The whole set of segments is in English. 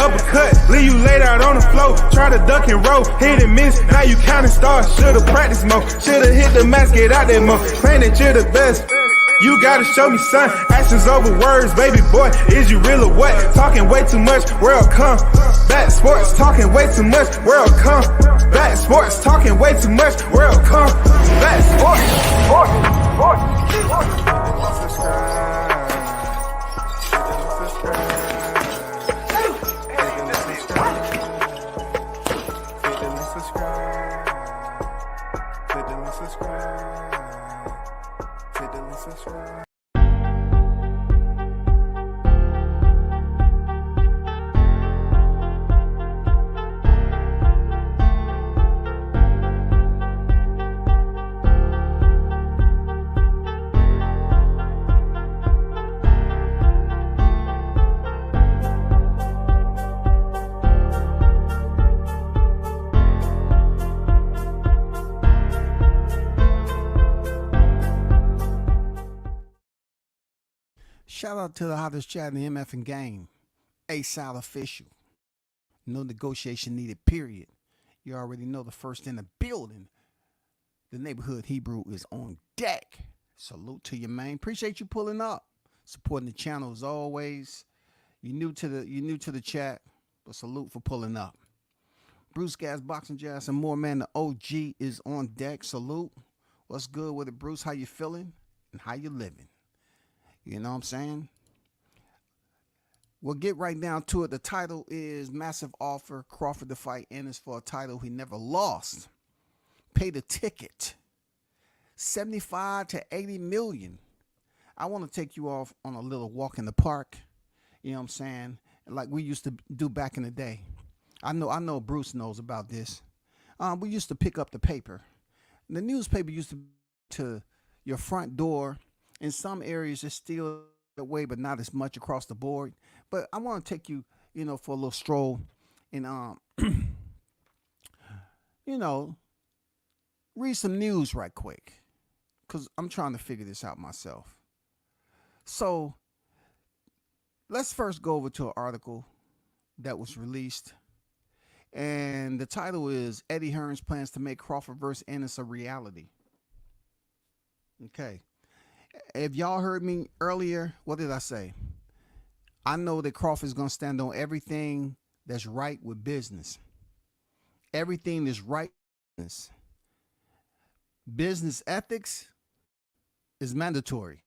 uppercut, leave you laid out on the floor. Try to duck and roll, hit and miss, now you counting stars. Should've practiced more, should've hit the mask, get out there more. Claim that you're the best. You gotta show me, son. Actions over words, baby boy. Is you real or what? Talking way too much, world come. Back sports, talking way too much, world come. Back sports, talking way too much, world come. Back Shout out to the hottest chat in the MF and game. A-Side official. No negotiation needed, period. You already know the first in the building. The neighborhood Hebrew is on deck. Salute to you, man. Appreciate you pulling up. Supporting the channel as always. You're new to the chat, but salute for pulling up. Bruce Gas, Boxing Jazz, and more, man. The OG is on deck. Salute. What's good with it, Bruce? How you feeling? And how you living? You know what I'm saying? We'll get right down to it. The title is Massive Offer. Crawford to fight Ennis for a title he never lost. Pay the ticket. 75 to 80 million. I want to take you off on a little walk in the park. You know what I'm saying? Like we used to do back in the day. I know Bruce knows about this. We used to pick up the paper. The newspaper used to your front door. In some areas, it's still that way, but not as much across the board. But I want to take you, for a little stroll and, read some news right quick because I'm trying to figure this out myself. So let's first go over to an article that was released. And the title is Eddie Hearn's plans to make Crawford versus Ennis a reality. Okay. If y'all heard me earlier, what did I say? I know that Crawford's going to stand on everything that's right with business. Everything that's right with business. Business ethics is mandatory.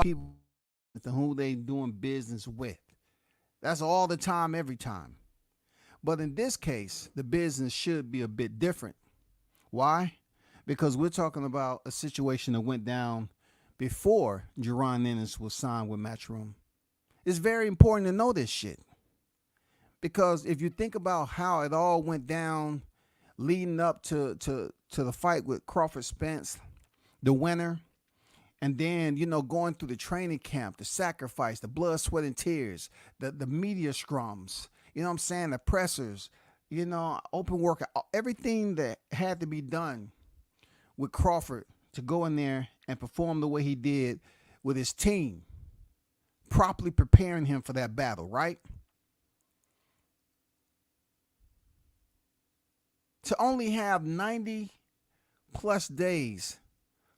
People who they doing business with. That's all the time, every time. But in this case, the business should be a bit different. Why? Because we're talking about a situation that went down before Jerron Ennis was signed with Matchroom. It's very important to know this shit. Because if you think about how it all went down leading up to the fight with Crawford Spence, the winner, and then, going through the training camp, the sacrifice, the blood, sweat, and tears, the media scrums, the pressers, open workout, everything that had to be done with Crawford to go in there and perform the way he did with his team, properly preparing him for that battle, right? To only have 90 plus days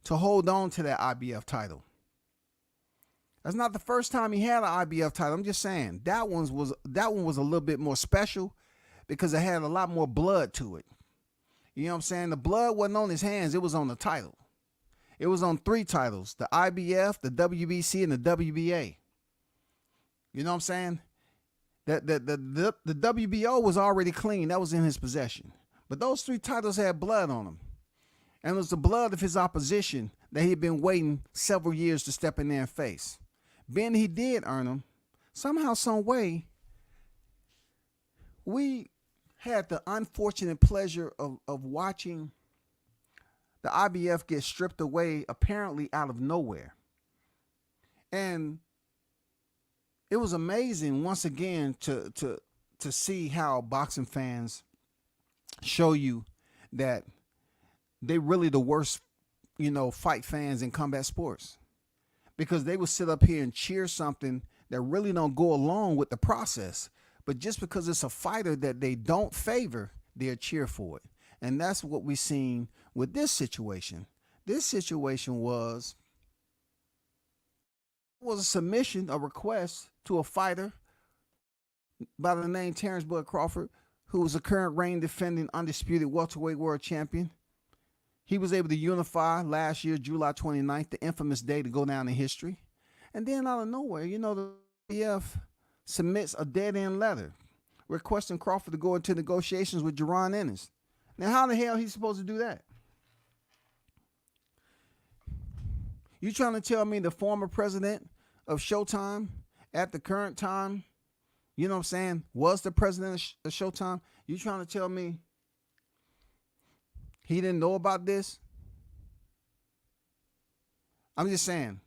to hold on to that IBF title. That's not the first time he had an IBF title. I'm just saying that one was a little bit more special because it had a lot more blood to it. You know what I'm saying? The blood wasn't on his hands. It was on the title. It was on 3 titles, the IBF, the WBC, and the WBA. You know what I'm saying? The WBO was already clean. That was in his possession. But those 3 titles had blood on them. And it was the blood of his opposition that he'd been waiting several years to step in there and face. Being he did earn them, somehow, some way, we had the unfortunate pleasure of watching the IBF get stripped away apparently out of nowhere. And it was amazing once again to see how boxing fans show you that they really the worst, fight fans in combat sports. because they will sit up here and cheer something that really don't go along with the process. But just because it's a fighter that they don't favor, they'll cheer for it. And that's what we've seen with this situation. This situation was a submission, a request to a fighter by the name Terrence Bud Crawford, who was a current reigning defending undisputed welterweight world champion. He was able to unify last year, July 29th, the infamous day to go down in history. And then out of nowhere, the IBF submits a dead-end letter requesting Crawford to go into negotiations with Ennis. Now, how the hell he's supposed to do that? You trying to tell me the former president of Showtime at the current time, was the president of Showtime? You trying to tell me he didn't know about this? I'm just saying,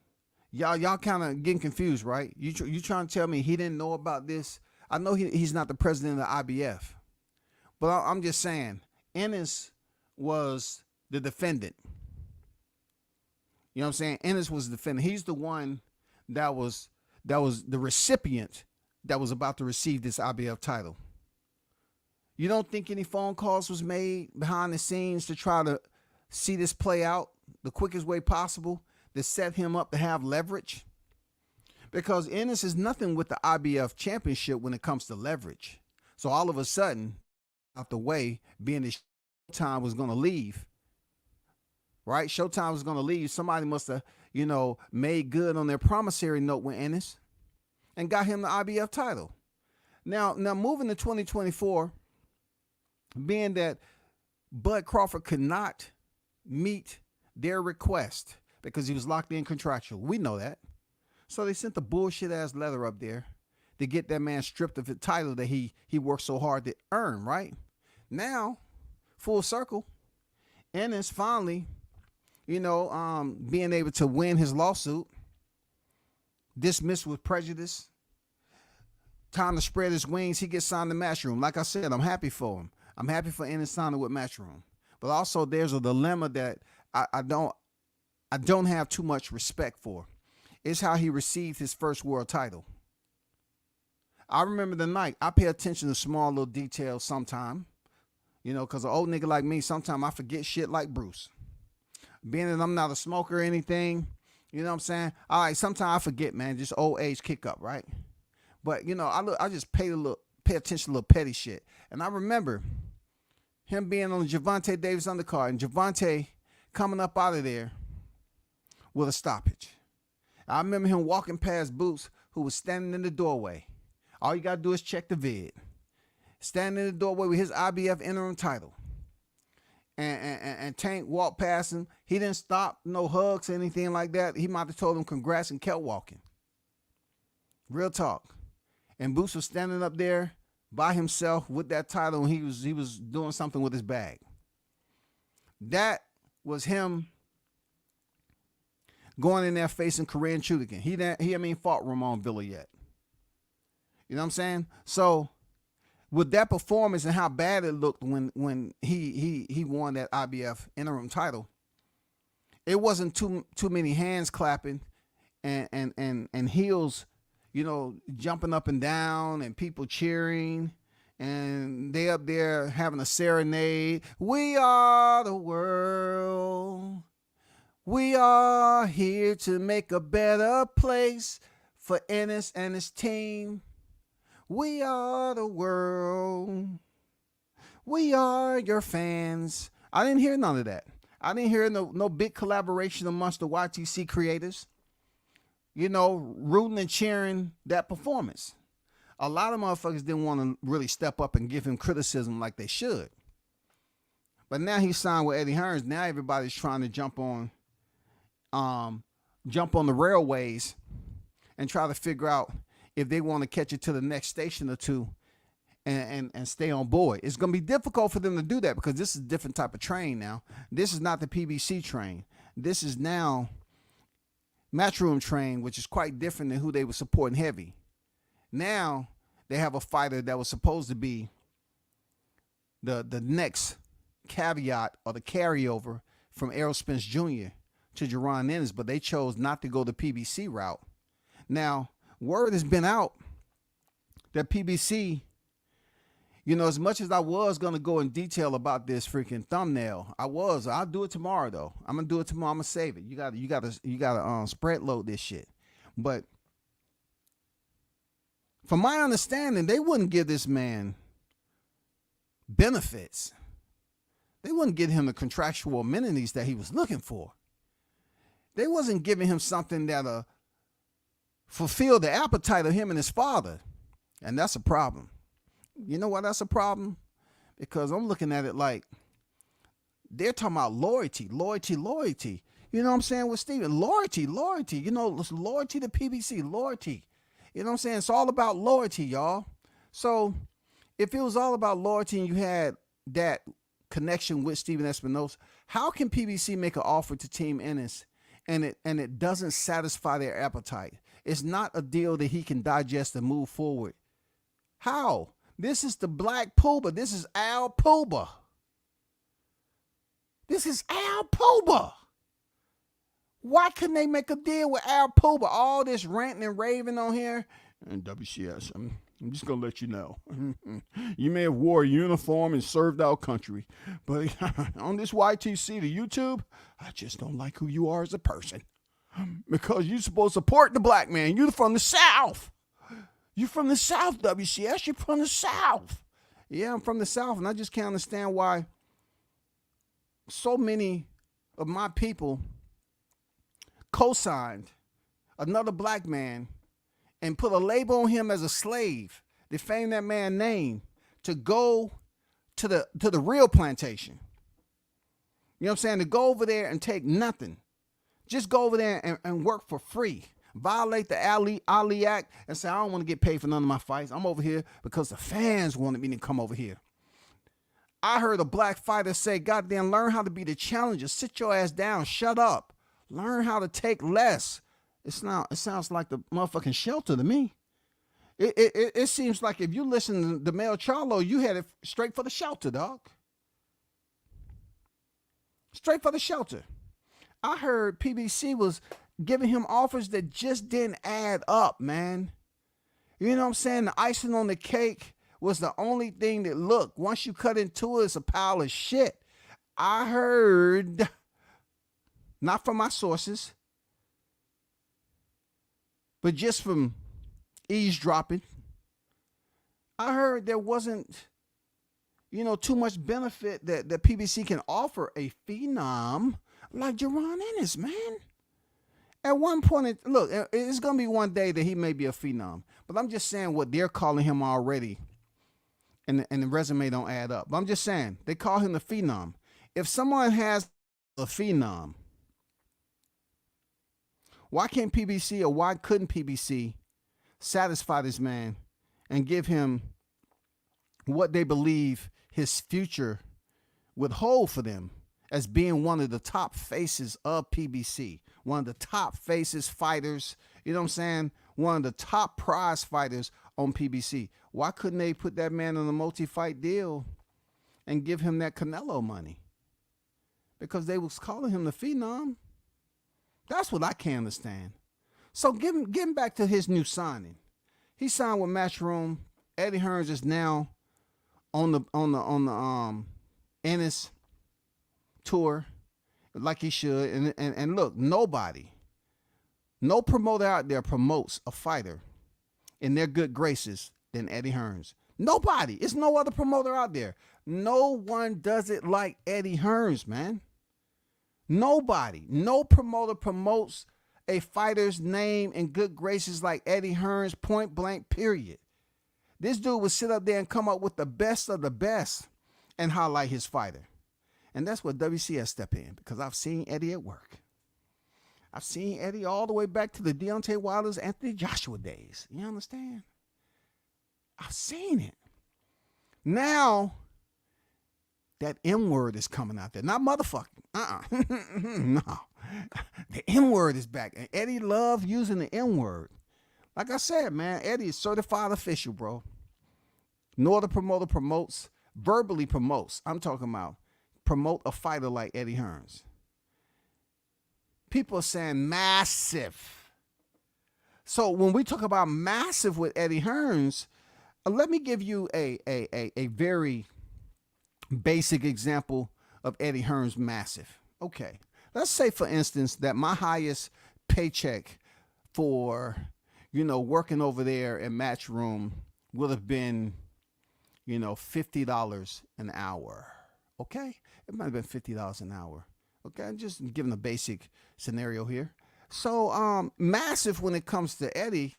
y'all kind of getting confused, right? You trying to tell me he didn't know about this? I know he's not the president of the IBF, but I'm just saying, Ennis was the defendant. You know what I'm saying? Ennis was the defendant. He's the one that was the recipient that was about to receive this IBF title. You don't think any phone calls was made behind the scenes to try to see this play out the quickest way possible to set him up to have leverage? Because Ennis is nothing with the IBF championship when it comes to leverage. So all of a sudden, out the way, being that Showtime was going to leave, right? Showtime was going to leave. Somebody must have, made good on their promissory note with Ennis and got him the IBF title. Now moving to 2024, being that Bud Crawford could not meet their request because he was locked in contractual. We know that. So they sent the bullshit ass letter up there to get that man stripped of the title that he worked so hard to earn, right? Now, full circle, Ennis finally, being able to win his lawsuit, dismissed with prejudice, time to spread his wings, he gets signed to Matchroom. Like I said, I'm happy for him. I'm happy for Ennis signing with Matchroom. But also there's a dilemma that I don't have too much respect for. It's how he received his first world title. I remember the night. I pay attention to small little details sometime, because an old nigga like me, sometimes I forget shit like Bruce. Being that I'm not a smoker or anything, you know what I'm saying? All right, sometimes I forget, man, just old age kick up, right? But, I just pay attention to little petty shit. And I remember him being on the Gervonta Davis undercard and Gervonta coming up out of there with a stoppage. I remember him walking past Boots, who was standing in the doorway. All you got to do is check the vid. Standing in the doorway with his IBF interim title. And Tank walked past him. He didn't stop, no hugs, anything like that. He might have told him congrats and kept walking. Real talk. And Boots was standing up there by himself with that title, and he was doing something with his bag. That was him going in there facing Korean Chudikin. He hadn't fought Ramon Villa yet. You know what I'm saying? So with that performance and how bad it looked when he won that IBF interim title, it wasn't too many hands clapping and heels, jumping up and down and people cheering, and they up there having a serenade. We are the world. We are here to make a better place for Ennis and his team. We are the world. We are your fans. I didn't hear none of that. I didn't hear no big collaboration amongst the YTC creators, rooting and cheering that performance. A lot of motherfuckers didn't want to really step up and give him criticism like they should. But now he's signed with Eddie Hearn. Now everybody's trying to jump on the railways and try to figure out if they want to catch it to the next station or two and stay on board. It's going to be difficult for them to do that because this is a different type of train now. This is not the PBC train. This is now Matchroom train, which is quite different than who they were supporting heavy. Now they have a fighter that was supposed to be the next caveat or the carryover from Errol Spence Jr. to Jerron Ennis, but they chose not to go the PBC route. Now, word has been out that PBC, as much as I was going to go in detail about this freaking thumbnail, I'll do it tomorrow though. I'm going to do it tomorrow. I'm going to save it. You got to spread load this shit. But from my understanding, they wouldn't give this man benefits. They wouldn't give him the contractual amenities that he was looking for. They wasn't giving him something that fulfill the appetite of him and his father. And that's a problem. You know why that's a problem? Because I'm looking at it like they're talking about loyalty. You know what I'm saying with Steven? Loyalty. Loyalty to PBC, loyalty. You know what I'm saying? It's all about loyalty, y'all. So if it was all about loyalty and you had that connection with Steven Espinosa, how can PBC make an offer to Team Ennis and it doesn't satisfy their appetite? It's not a deal that he can digest and move forward. How? This is the Black Puba. This is Al Puba. Why couldn't they make a deal with Al Puba? All this ranting and raving on here. And WCS, I'm just going to let you know. You may have wore a uniform and served our country, but on this YTC, the YouTube, I just don't like who you are as a person. Because you're supposed to support the black man. You're from the South. You're from the South, WCS. You're from the South. Yeah, I'm from the South, and I just can't understand why so many of my people co-signed another black man and put a label on him as a slave, defame that man's name, to go to the real plantation. You know what I'm saying? To go over there and take nothing. Just go over there and work for free. Violate the Ali Act and say, I don't want to get paid for none of my fights. I'm over here because the fans wanted me to come over here. I heard a black fighter say, goddamn, learn how to be the challenger. Sit your ass down. Shut up. Learn how to take less. It sounds like the motherfucking shelter to me. It seems like if you listen to Mel Charlo, you had it straight for the shelter, dog. Straight for the shelter. I heard PBC was giving him offers that just didn't add up, man. You know what I'm saying? The icing on the cake was the only thing that, look, once you cut into it, it's a pile of shit. I heard, not from my sources, but just from eavesdropping, I heard there wasn't, too much benefit that PBC can offer a phenom like Jerron Ennis, man. At one point, look, it's going to be one day that he may be a phenom. But I'm just saying what they're calling him already. And the resume don't add up. But I'm just saying, they call him the phenom. If someone has a phenom, why can't PBC or why couldn't PBC satisfy this man and give him what they believe his future would hold for them as being one of the top faces of PBC, one of the top faces fighters, you know what I'm saying? One of the top prize fighters on PBC. Why couldn't they put that man on a multi-fight deal and give him that Canelo money? Because they was calling him the phenom. That's what I can't understand. So getting back to his new signing. He signed with Matchroom. Eddie Hearns is now on the Ennis tour like he should. And look, no promoter out there promotes a fighter in their good graces than Eddie Hearns. Nobody. It's no other promoter out there. No one does it like Eddie Hearns, man. Nobody. No promoter promotes a fighter's name in good graces like Eddie Hearns, point blank, period. This dude would sit up there and come up with the best of the best and highlight his fighter. And that's what WCS step in, because I've seen Eddie at work. I've seen Eddie all the way back to the Deontay Wilder's Anthony Joshua days. You understand? I've seen it. Now, that M word is coming out there. Not motherfucking. No. The M word is back. And Eddie loved using the M word. Like I said, man, Eddie is certified official, bro. No other promoter promotes, verbally promotes. I'm talking about promote a fighter like Eddie Hearns. People are saying massive. So when we talk about massive with Eddie Hearns, let me give you a very basic example of Eddie Hearns massive. Okay, let's say for instance that my highest paycheck for, working over there in Matchroom would have been, $50 an hour. Okay, it might have been $50 an hour. Okay, I'm just giving a basic scenario here. So massive when it comes to Eddie,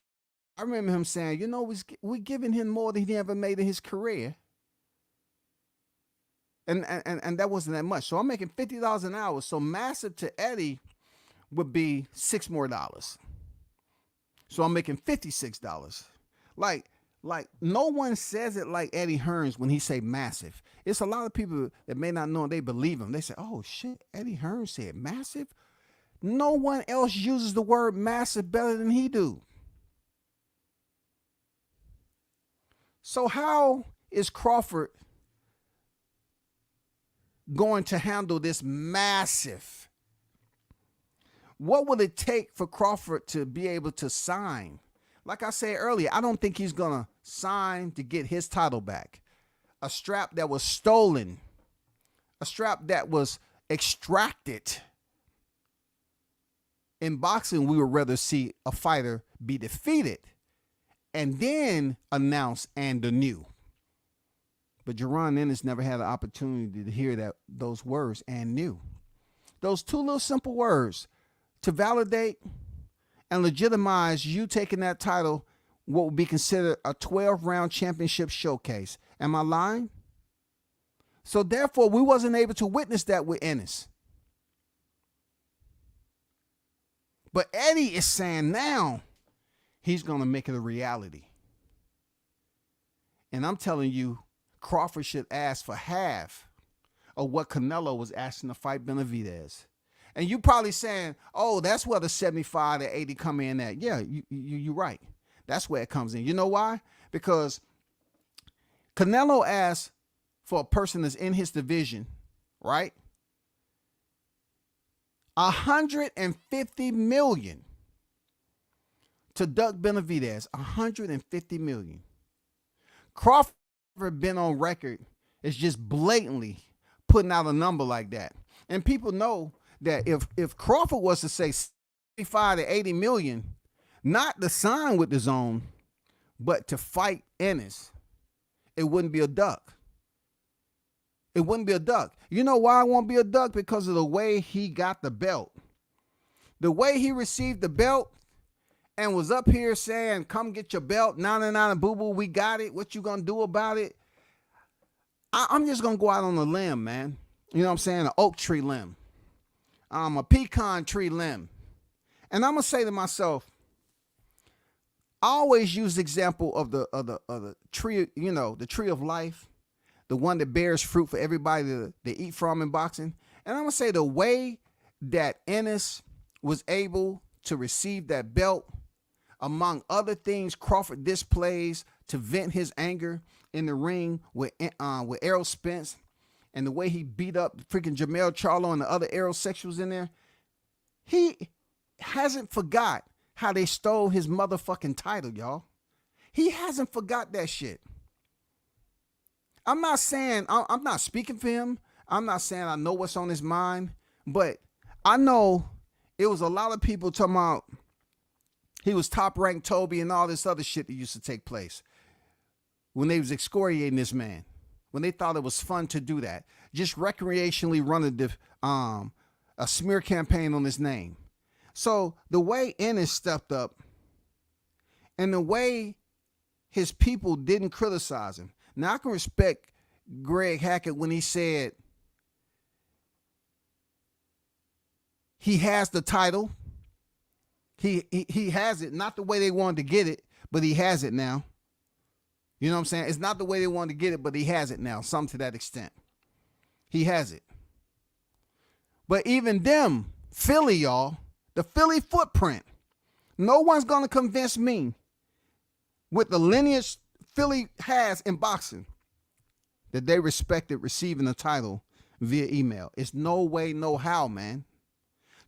I remember him saying, we're giving him more than he ever made in his career. And that wasn't that much. So I'm making $50 an hour. So massive to Eddie would be $6 more. So I'm making $56. Like no one says it like Eddie Hearns when he say massive. It's a lot of people that may not know and they believe him. They say, oh shit, Eddie Hearns said massive? No one else uses the word massive better than he do. So how is Crawford going to handle this massive? What would it take for Crawford to be able to sign? Like I said earlier, I don't think he's going to sign to get his title back. A strap that was stolen, a strap that was extracted. In boxing, we would rather see a fighter be defeated and then announce and anew. But Jaron Ennis never had an opportunity to hear those words and knew. Those two little simple words to validate and legitimize you taking that title, what would be considered a 12-round championship showcase. Am I lying? So therefore, we wasn't able to witness that with Ennis. But Eddie is saying now he's going to make it a reality. And I'm telling you, Crawford should ask for half of what Canelo was asking to fight Benavidez. And you probably saying, oh, that's where the 75 to 80 come in at. Yeah, you're right. That's where it comes in. You know why? Because Canelo asked for a person that's in his division, right? $150 million to duck Benavidez. $150 million. Crawford been on record as just blatantly putting out a number like that. And people know that if Crawford was to say 65 to 80 million, not to sign with the zone, but to fight Ennis, it wouldn't be a duck. It wouldn't be a duck. You know why it won't be a duck? Because of the way he got the belt. The way he received the belt and was up here saying, come get your belt, 99 and boo-boo, we got it. What you gonna do about it? I'm just gonna go out on a limb, man. You know what I'm saying? An oak tree limb. A pecan tree limb. And I'm gonna say to myself, I always use the example of the tree, the tree of life, the one that bears fruit for everybody to eat from in boxing. And I'm gonna say the way that Ennis was able to receive that belt, among other things Crawford displays to vent his anger in the ring with Errol Spence, and the way he beat up freaking Jamel Charlo and the other aerosexuals in there, he hasn't forgot how they stole his motherfucking title, y'all. He hasn't forgot that shit. I'm not saying, I'm not speaking for him. I'm not saying I know what's on his mind, but I know it was a lot of people talking about he was top-ranked Toby and all this other shit that used to take place when they was excoriating this man, when they thought it was fun to do that, just recreationally running a smear campaign on his name. So the way Ennis stepped up and the way his people didn't criticize him. Now, I can respect Greg Hackett when he said he has the title. He has it, not the way they wanted to get it, but he has it now. You know what I'm saying? It's not the way they wanted to get it, but he has it now, something to that extent. He has it. But even them, Philly, y'all, the Philly footprint, no one's going to convince me with the lineage Philly has in boxing that they respected receiving the title via email. It's no way, no how, man.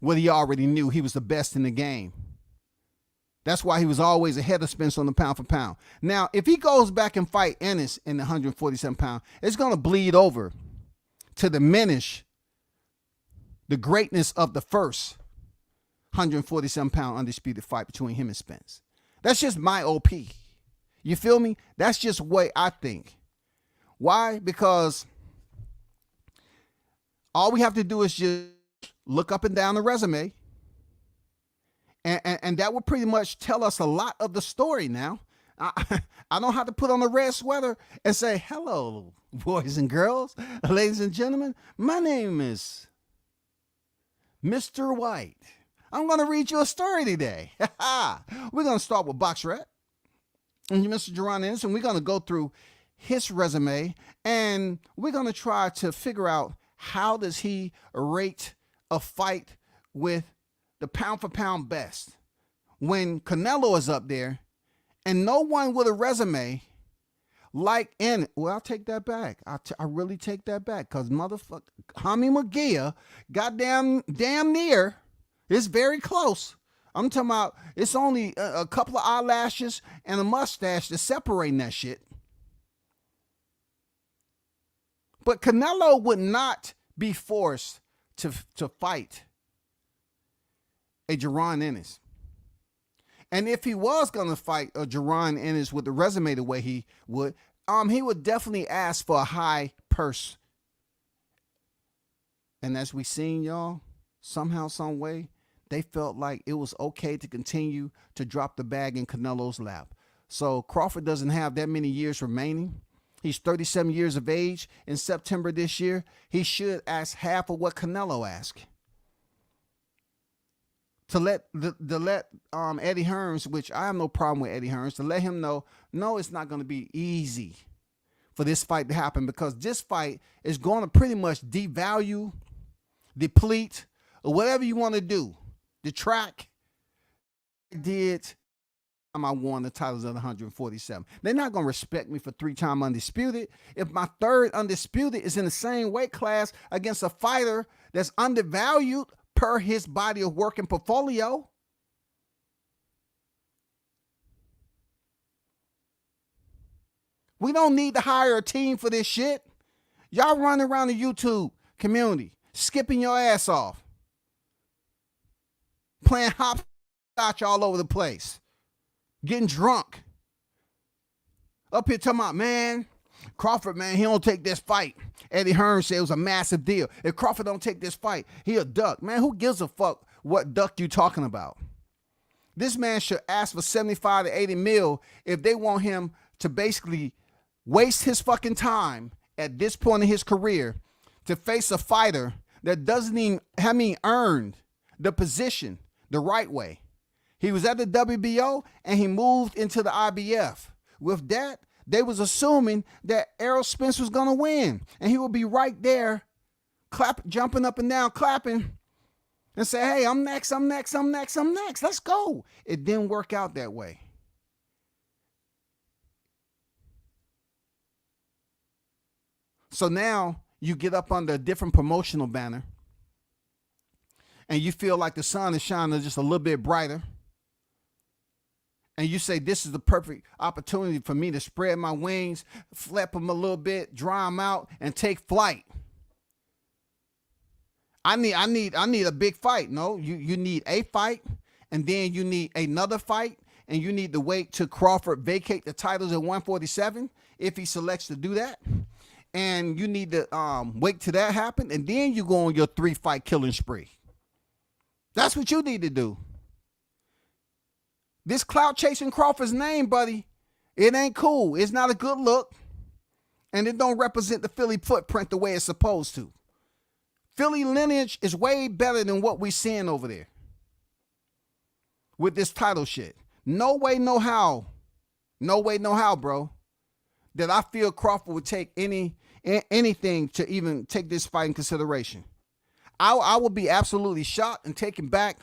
what he already knew. He was the best in the game. That's why he was always ahead of Spence on the pound for pound. Now, if he goes back and fight Ennis in the 147 pound, it's going to bleed over to diminish the greatness of the first 147 pound undisputed fight between him and Spence. That's just my OP. You feel me? That's just the way I think. Why? Because all we have to do is just look up and down the resume. And that would pretty much tell us a lot of the story now. I don't have to put on a red sweater and say, hello, boys and girls, ladies and gentlemen. My name is Mr. White. I'm going to read you a story today. We're going to start with BoxRec and Mr. Jaron Ennis, and we're going to go through his resume, and we're going to try to figure out how does he rate a fight with the pound for pound best when Canelo is up there and no one with a resume like Ennis. Well, I'll take that back. I really take that back because motherfucker Hammy McGee damn near. It's very close. I'm talking about it's only a couple of eyelashes and a mustache that's separating that shit. But Canelo would not be forced to fight a Jaron Ennis. And if he was going to fight a Jaron Ennis with the resume the way he would definitely ask for a high purse. And as we seen, y'all, somehow, some way, they felt like it was okay to continue to drop the bag in Canelo's lap. So Crawford doesn't have that many years remaining. He's 37 years of age. In September this year, he should ask half of what Canelo asked. To let Eddie Hearns, which I have no problem with Eddie Hearns, to let him know, no, it's not going to be easy for this fight to happen because this fight is going to pretty much devalue, deplete, or whatever you want to do. The track did. I won the titles of the 147. They're not going to respect me for 3-time undisputed. If my third undisputed is in the same weight class against a fighter that's undervalued per his body of work and portfolio. We don't need to hire a team for this shit. Y'all running around the YouTube community, skipping your ass off, playing hopscotch all over the place, getting drunk. Up here talking about, man, Crawford, man, he don't take this fight. Eddie Hearn said it was a massive deal. If Crawford don't take this fight, he a duck. Man, who gives a fuck what duck you talking about? This man should ask for 75 to 80 mil if they want him to basically waste his fucking time at this point in his career to face a fighter that doesn't even have earned the position the right way. He was at the WBO and he moved into the IBF. With that, they was assuming that Errol Spence was going to win. And he would be right there, jumping up and down, clapping, and say, hey, I'm next, I'm next, I'm next, I'm next. Let's go. It didn't work out that way. So now you get up under a different promotional banner, and you feel like the sun is shining just a little bit brighter. And you say, this is the perfect opportunity for me to spread my wings, flap them a little bit, dry them out, and take flight. I need a big fight. No, you need a fight, and then you need another fight, and you need to wait till Crawford vacate the titles at 147 if he selects to do that. And you need to wait till that happen, and then you go on your 3-fight killing spree. That's what you need to do. This clout chasing Crawford's name, buddy, it ain't cool. It's not a good look. And it don't represent the Philly footprint the way it's supposed to. Philly lineage is way better than what we seeing over there with this title shit. No way, no how. No way, no how, bro. That I feel Crawford would take anything to even take this fight in consideration. I would be absolutely shocked and taken back,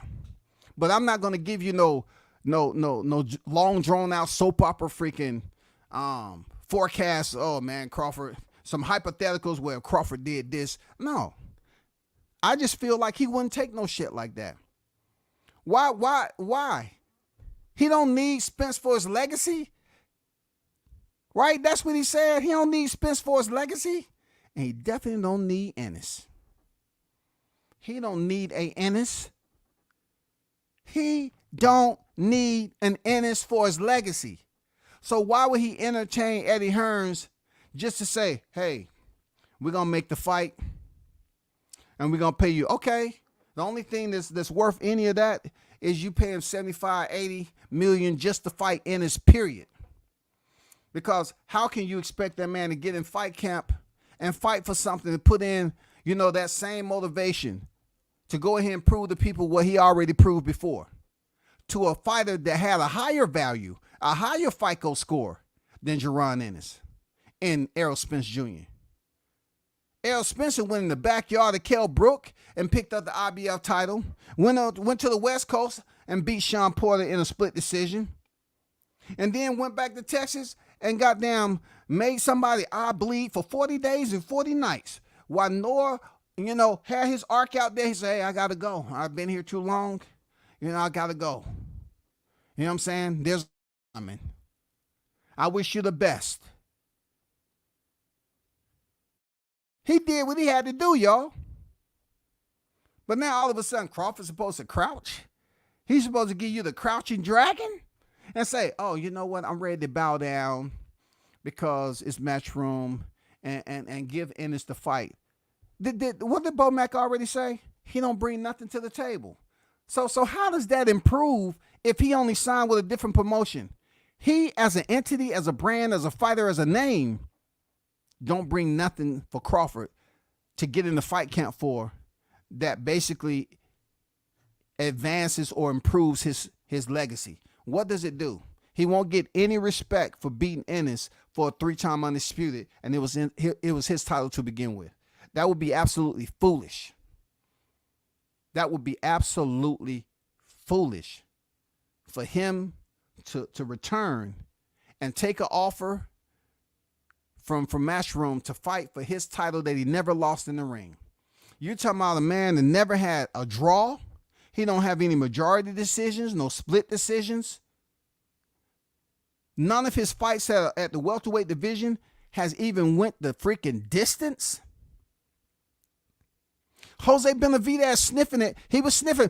but I'm not going to give you no long drawn out soap opera freaking forecast. Oh man, Crawford, some hypotheticals where Crawford did this. No, I just feel like he wouldn't take no shit like that. Why? He don't need Spence for his legacy? Right? That's what he said. He don't need Spence for his legacy. And he definitely don't need Ennis. He don't need a Ennis. He don't need an Ennis for his legacy. So why would he entertain Eddie Hearns just to say, hey, we're going to make the fight and we're going to pay you? Okay. The only thing that's worth any of that is you pay him 75, 80 million just to fight Ennis, period. Because how can you expect that man to get in fight camp and fight for something to put in, that same motivation to go ahead and prove to people what he already proved before, to a fighter that had a higher value, a higher FICO score than Jaron Ennis and Errol Spence Jr. Errol Spencer went in the backyard of Kell Brook and picked up the IBF title, went to the West Coast and beat Sean Porter in a split decision, and then went back to Texas and goddamn made somebody eye bleed for 40 days and 40 nights while Noah, had his arc out there. He said, hey, I got to go. I've been here too long. I got to go. You know what I'm saying? I wish you the best. He did what he had to do, y'all. But now all of a sudden Crawford's supposed to crouch. He's supposed to give you the crouching dragon and say, oh, you know what? I'm ready to bow down because it's Matchroom and give Ennis the fight. What did Bo Mack already say? He don't bring nothing to the table. So how does that improve if he only signed with a different promotion? He, as an entity, as a brand, as a fighter, as a name, don't bring nothing for Crawford to get in the fight camp for that basically advances or improves his legacy. What does it do? He won't get any respect for beating Ennis for a 3-time undisputed, and it was his title to begin with. That would be absolutely foolish. That would be absolutely foolish for him to return and take an offer from Matchroom to fight for his title that he never lost in the ring. You're talking about a man that never had a draw. He don't have any majority decisions, no split decisions. None of his fights at the welterweight division has even went the freaking distance. Jose Benavidez sniffing it. He was sniffing.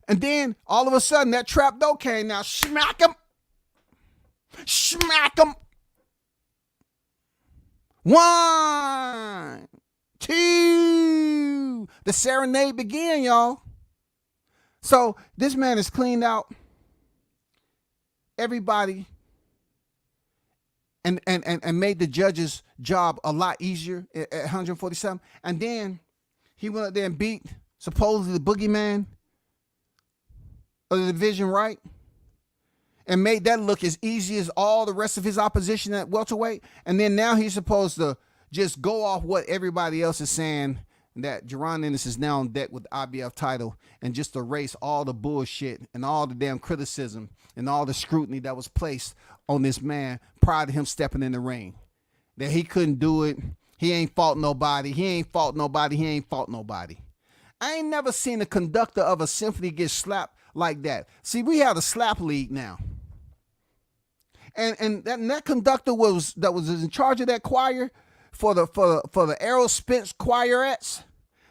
And then all of a sudden that trap door came. Now smack him. Smack him. 1, 2. The serenade began, y'all. So this man has cleaned out everybody and made the judge's job a lot easier at 147. And then he went up there and beat supposedly the boogeyman of the division, right? And made that look as easy as all the rest of his opposition at welterweight. And then now he's supposed to just go off what everybody else is saying, that Jaron Ennis is now on deck with the IBF title, and just erase all the bullshit and all the damn criticism and all the scrutiny that was placed on this man prior to him stepping in the ring. That he couldn't do it. He ain't fought nobody. He ain't fought nobody. He ain't fought nobody. I ain't never seen a conductor of a symphony get slapped like that. See, we have a slap league now. And that conductor was in charge of that choir for the Errol Spence choirettes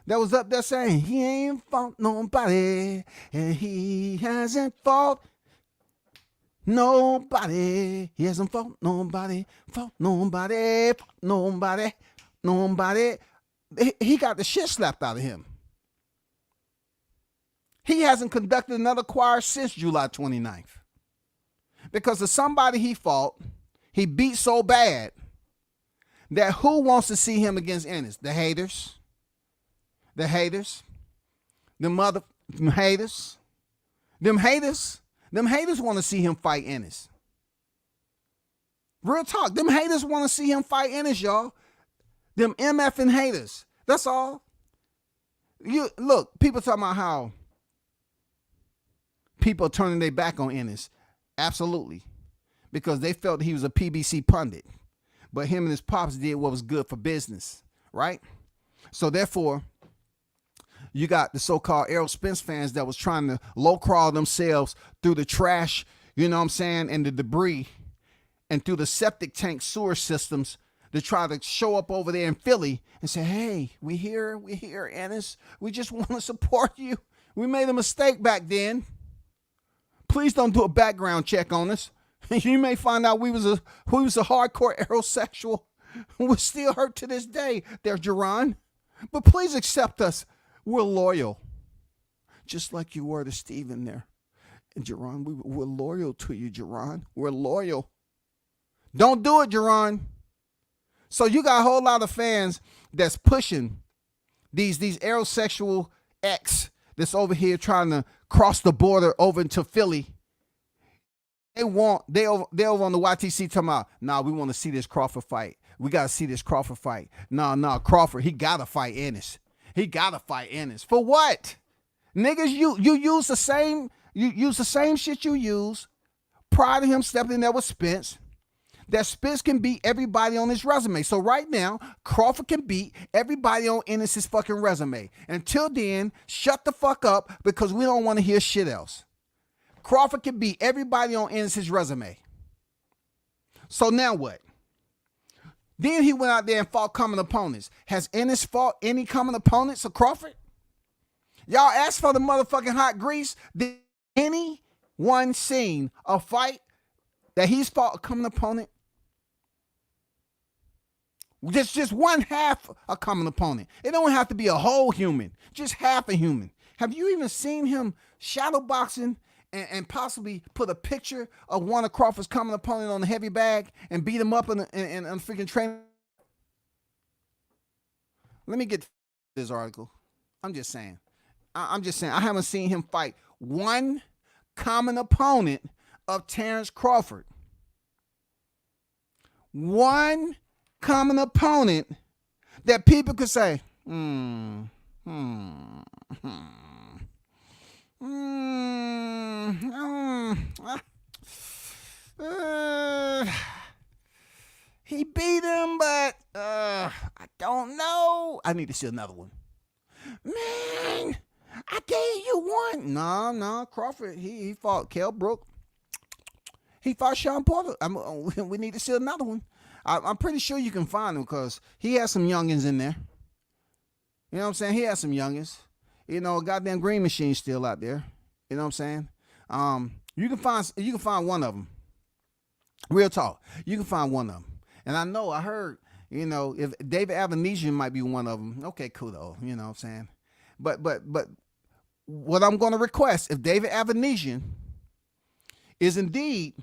that was up there saying he ain't fought nobody and he hasn't fought nobody. He hasn't fought nobody, fought nobody, fought nobody, nobody. He got the shit slapped out of him. He hasn't conducted another choir since July 29th. Because of somebody he fought, he beat so bad that who wants to see him against Ennis? The haters. The haters. Them haters. Them haters. Them haters want to see him fight Ennis. Real talk. Them haters want to see him fight Ennis, y'all. Them MFing haters. That's all. Look, people talking about how people are turning their back on Ennis. Absolutely. Because they felt he was a PBC pundit. But him and his pops did what was good for business. Right? So therefore, You got the so-called Errol Spence fans that was trying to low crawl themselves through the trash, you know what I'm saying, and the debris and through the septic tank sewer systems to try to show up over there in Philly and say, hey, we here, Ennis. We just want to support you. We made a mistake back then. Please don't do a background check on us. You may find out we was a hardcore aerosexual. We're still hurt to this day there, Jerron. But please accept us. We're loyal. Just like you were to Steven there. And Jerron, we're loyal to you, Jerron. We're loyal. Don't do it, Jerron. So you got a whole lot of fans that's pushing these aerosexual X that's over here trying to cross the border over into Philly. They over on the YTC talking about, nah, we want to see this Crawford fight. We got to see this Crawford fight. Nah, Crawford, he got to fight Ennis. He got to fight Ennis. For what? Niggas, you use the same shit you use prior to him stepping in there with Spence. That Spence can beat everybody on his resume. So right now, Crawford can beat everybody on Ennis' fucking resume. Until then, shut the fuck up because we don't want to hear shit else. Crawford can beat everybody on Ennis' resume. So now what? Then he went out there and fought common opponents. Has Ennis fought any common opponents of Crawford? Y'all asked for the motherfucking hot grease. Did anyone seen a fight that he's fought a common opponent? Just one half a common opponent. It don't have to be a whole human, just half a human. Have you even seen him shadow boxing and possibly put a picture of one of Crawford's common opponent on the heavy bag and beat him up in freaking training? Let me get this article. I'm just saying. I haven't seen him fight one common opponent of Terrence Crawford. One common opponent that people could say, he beat him, but I don't know. I need to see another one. Man, I gave you one. No, Crawford, he fought Kell Brook. He fought Sean Porter. We need to see another one. I'm pretty sure you can find him because he has some youngins in there. You know what I'm saying? He has some youngins. You know, goddamn Green Machine still out there. You know what I'm saying? You can find one of them. Real talk. You can find one of them. And I heard, you know, if David Avanesian might be one of them. Okay, cool though. You know what I'm saying? But what I'm going to request, if David Avanesian is indeed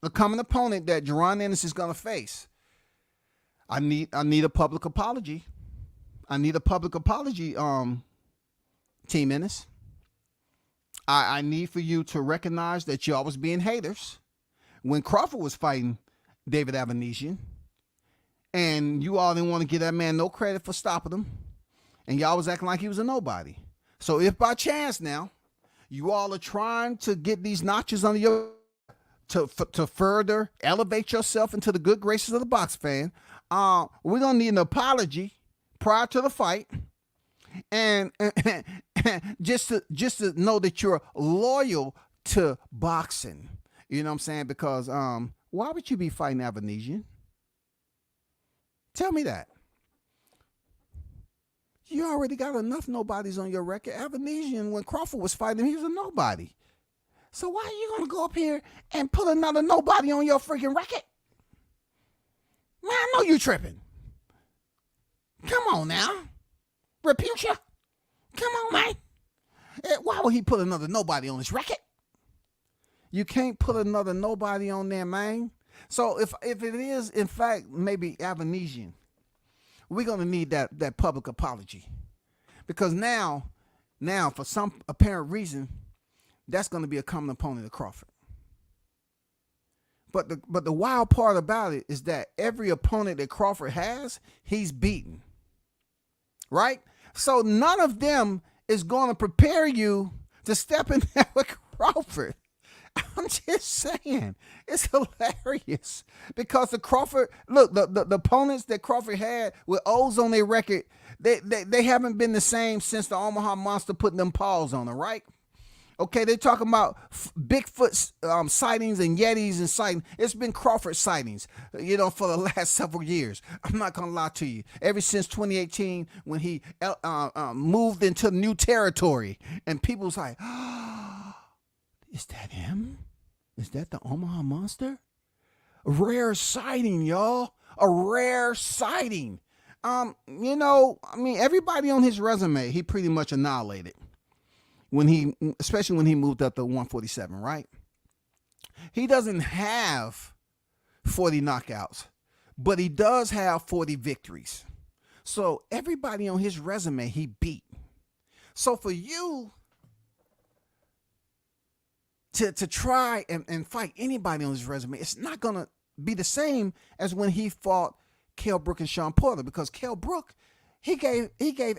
a common opponent that Jerron Ennis is going to face, I need a public apology. I need a public apology, Team Ennis. I need for you to recognize that y'all was being haters when Crawford was fighting David Avanesian, and you all didn't want to give that man no credit for stopping him, and y'all was acting like he was a nobody. So if by chance now you all are trying to get these notches under your to further elevate yourself into the good graces of the box fan, we're gonna need an apology prior to the fight, and just to know that you're loyal to boxing. You know what I'm saying? Because why would you be fighting Avanesian? Tell me that. You already got enough nobodies on your record. Avanesian, when Crawford was fighting, he was a nobody. So why are you going to go up here and put another nobody on your freaking record? Man, I know you tripping. Come on now. Reputia. Come on, man. Why would he put another nobody on his record? You can't put another nobody on there, man. So if it is, in fact, maybe Avanesian, we're going to need that public apology. Because now, for some apparent reason, that's going to be a common opponent of Crawford. But the wild part about it is that every opponent that Crawford has, he's beaten. Right? So none of them is going to prepare you to step in there with Crawford. I'm just saying, it's hilarious because the Crawford, look, the opponents that Crawford had with O's on their record, they haven't been the same since the Omaha Monster putting them paws on her, right? Okay, they're talking about Bigfoot sightings and Yetis and sightings. It's been Crawford sightings, for the last several years. I'm not going to lie to you. Ever since 2018 when he moved into new territory and people's like, oh, is that him? Is that the Omaha Monster? A rare sighting, y'all. A rare sighting. Everybody on his resume, he pretty much annihilated. Especially when he moved up to 147, right? He doesn't have 40 knockouts, but he does have 40 victories. So everybody on his resume, he beat. So for you to try and fight anybody on his resume, it's not going to be the same as when he fought Kell Brook and Sean Porter, because Kell Brook, he gave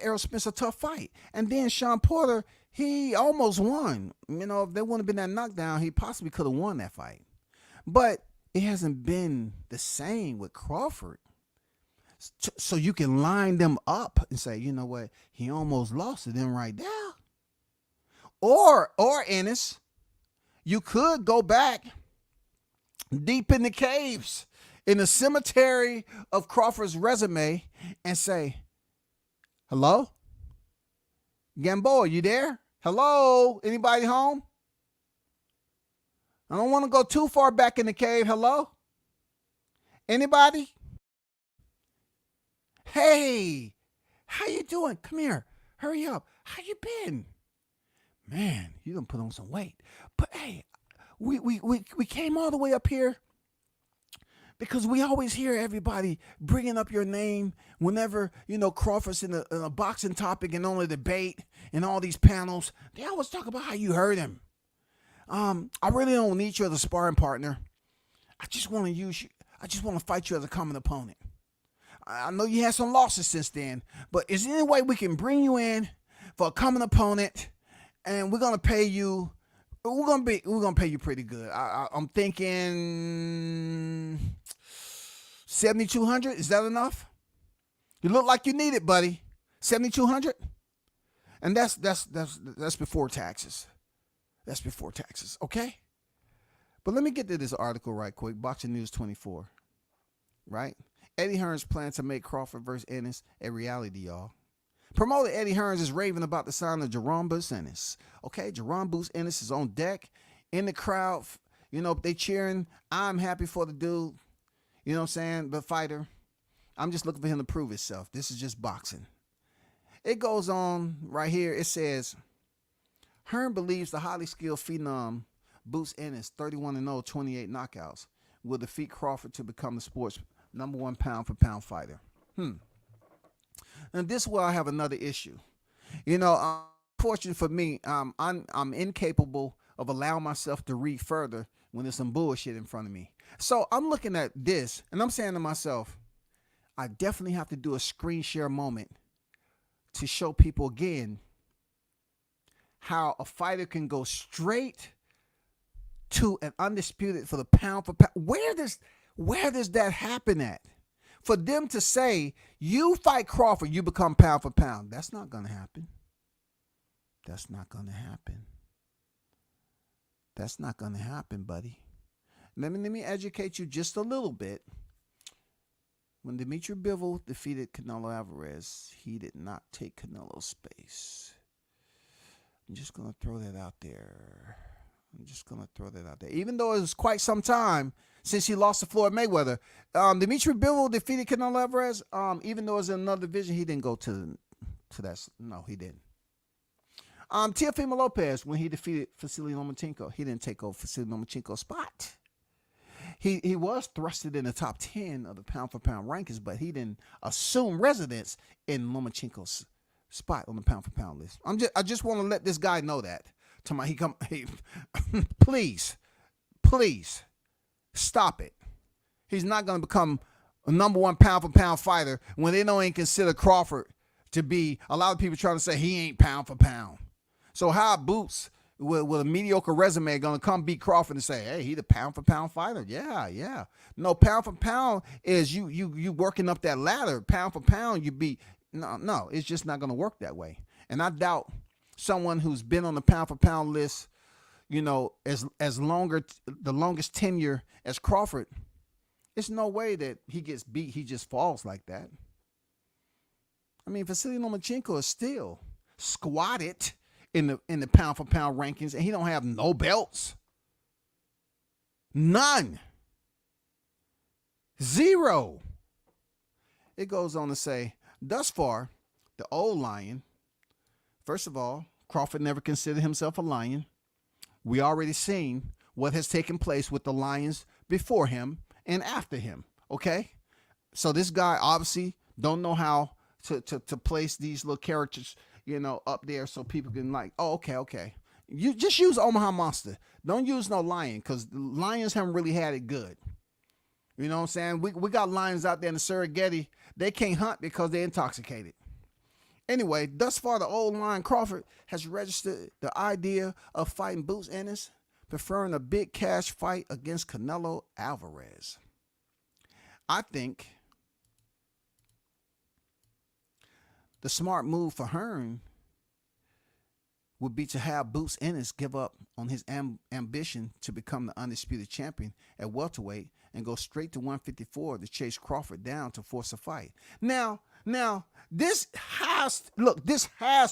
Errol Spence a tough fight. And then Sean Porter, he almost won. If there wouldn't have been that knockdown, he possibly could have won that fight. But it hasn't been the same with Crawford. So you can line them up and say, you know what, he almost lost to them right there. Or Ennis, you could go back deep in the caves, in the cemetery of Crawford's resume and say, hello? Gamboa, you there? Hello? Anybody home? I don't want to go too far back in the cave. Hello? Anybody? Hey, how you doing? Come here. Hurry up. How you been? Man, you done put on some weight. But hey, we came all the way up here because we always hear everybody bringing up your name whenever, Crawford's in a boxing topic and on a debate and all these panels. They always talk about how you hurt him. I really don't need you as a sparring partner. I just want to use you. I just want to fight you as a common opponent. I know you had some losses since then, but is there any way we can bring you in for a common opponent and we're going to pay you? We're gonna pay you pretty good. I'm thinking 7,200. Is that enough? You look like you need it, buddy. 7,200, and that's before taxes. That's before taxes. Okay. But let me get to this article right quick. Boxing News 24. Right. Eddie Hearn's plan to make Crawford versus Ennis a reality, y'all. Promoter Eddie Hearn is raving about the sign of Jerome Boots Ennis. Okay, Jerome Boots Ennis is on deck in the crowd. They cheering. I'm happy for the dude. You know what I'm saying? The fighter. I'm just looking for him to prove himself. This is just boxing. It goes on right here. It says, Hearn believes the highly skilled phenom Boots Ennis, 31-0, 28 knockouts, will defeat Crawford to become the sport's #1 pound-for-pound fighter. And this is where I have another issue. Fortunate for me, I'm incapable of allowing myself to read further when there's some bullshit in front of me. So I'm looking at this and I'm saying to myself, I definitely have to do a screen share moment to show people again how a fighter can go straight to an undisputed for the pound for pound. Where does that happen at? For them to say, you fight Crawford, you become pound for pound. That's not going to happen. That's not going to happen. That's not going to happen, buddy. Let me educate you just a little bit. When Dimitri Bivol defeated Canelo Alvarez, he did not take Canelo's space. I'm just going to throw that out there. Even though it was quite some time since he lost to Floyd Mayweather, Dimitri Bivol defeated Canelo Alvarez. Even though it was in another division, he didn't go to that. No, he didn't. Teofimo Lopez, when he defeated Vasily Lomachenko, he didn't take over Vasily Lomachenko's spot. He was thrusted in the top 10 of the pound-for-pound rankings, but he didn't assume residence in Lomachenko's spot on the pound-for-pound list. I just want to let this guy know that. Please, stop it. He's not going to become a #1 pound-for-pound fighter when they don't even consider Crawford to be. A lot of people trying to say he ain't pound for pound. So how Boots with a mediocre resume going to come beat Crawford and say, hey, he the pound for pound fighter. Yeah. No, pound for pound is you working up that ladder. Pound for pound, you beat. No, it's just not going to work that way. And I doubt someone who's been on the pound for pound list, as the longest tenure as Crawford, it's no way that he gets beat. He just falls like that. I mean, Vasily Lomachenko is still squatted in the pound for pound rankings, and he don't have no belts. None. Zero. It goes on to say, thus far, the old lion, first of all, Crawford never considered himself a lion. We already seen what has taken place with the lions before him and after him, okay? So this guy obviously don't know how to place these little characters, up there so people can okay. You just use Omaha Monster. Don't use no lion, because lions haven't really had it good. You know what I'm saying? We got lions out there in the Serengeti. They can't hunt because they're intoxicated. Anyway, thus far, the old lion Crawford has registered the idea of fighting Boots Ennis, preferring a big cash fight against Canelo Alvarez. I think the smart move for Hearn would be to have Boots Ennis give up on his ambition to become the undisputed champion at welterweight and go straight to 154 to chase Crawford down to force a fight. Now, this has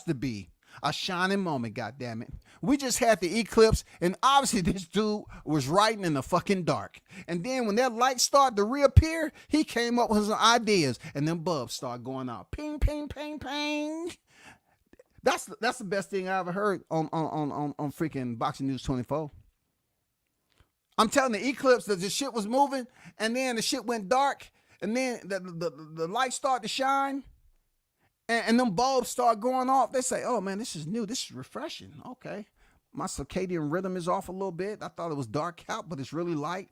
to be a shining moment, goddammit. We just had the eclipse, and obviously this dude was writing in the fucking dark. And then when that light started to reappear, he came up with some ideas, and then bulbs started going out. Ping, ping, ping, ping. That's the best thing I ever heard on freaking Boxing News 24. I'm telling the eclipse that the shit was moving, and then the shit went dark, and then the light started to shine, and them bulbs start going off. They say, oh man, this is new. This is refreshing. Okay. My circadian rhythm is off a little bit. I thought it was dark out, but it's really light.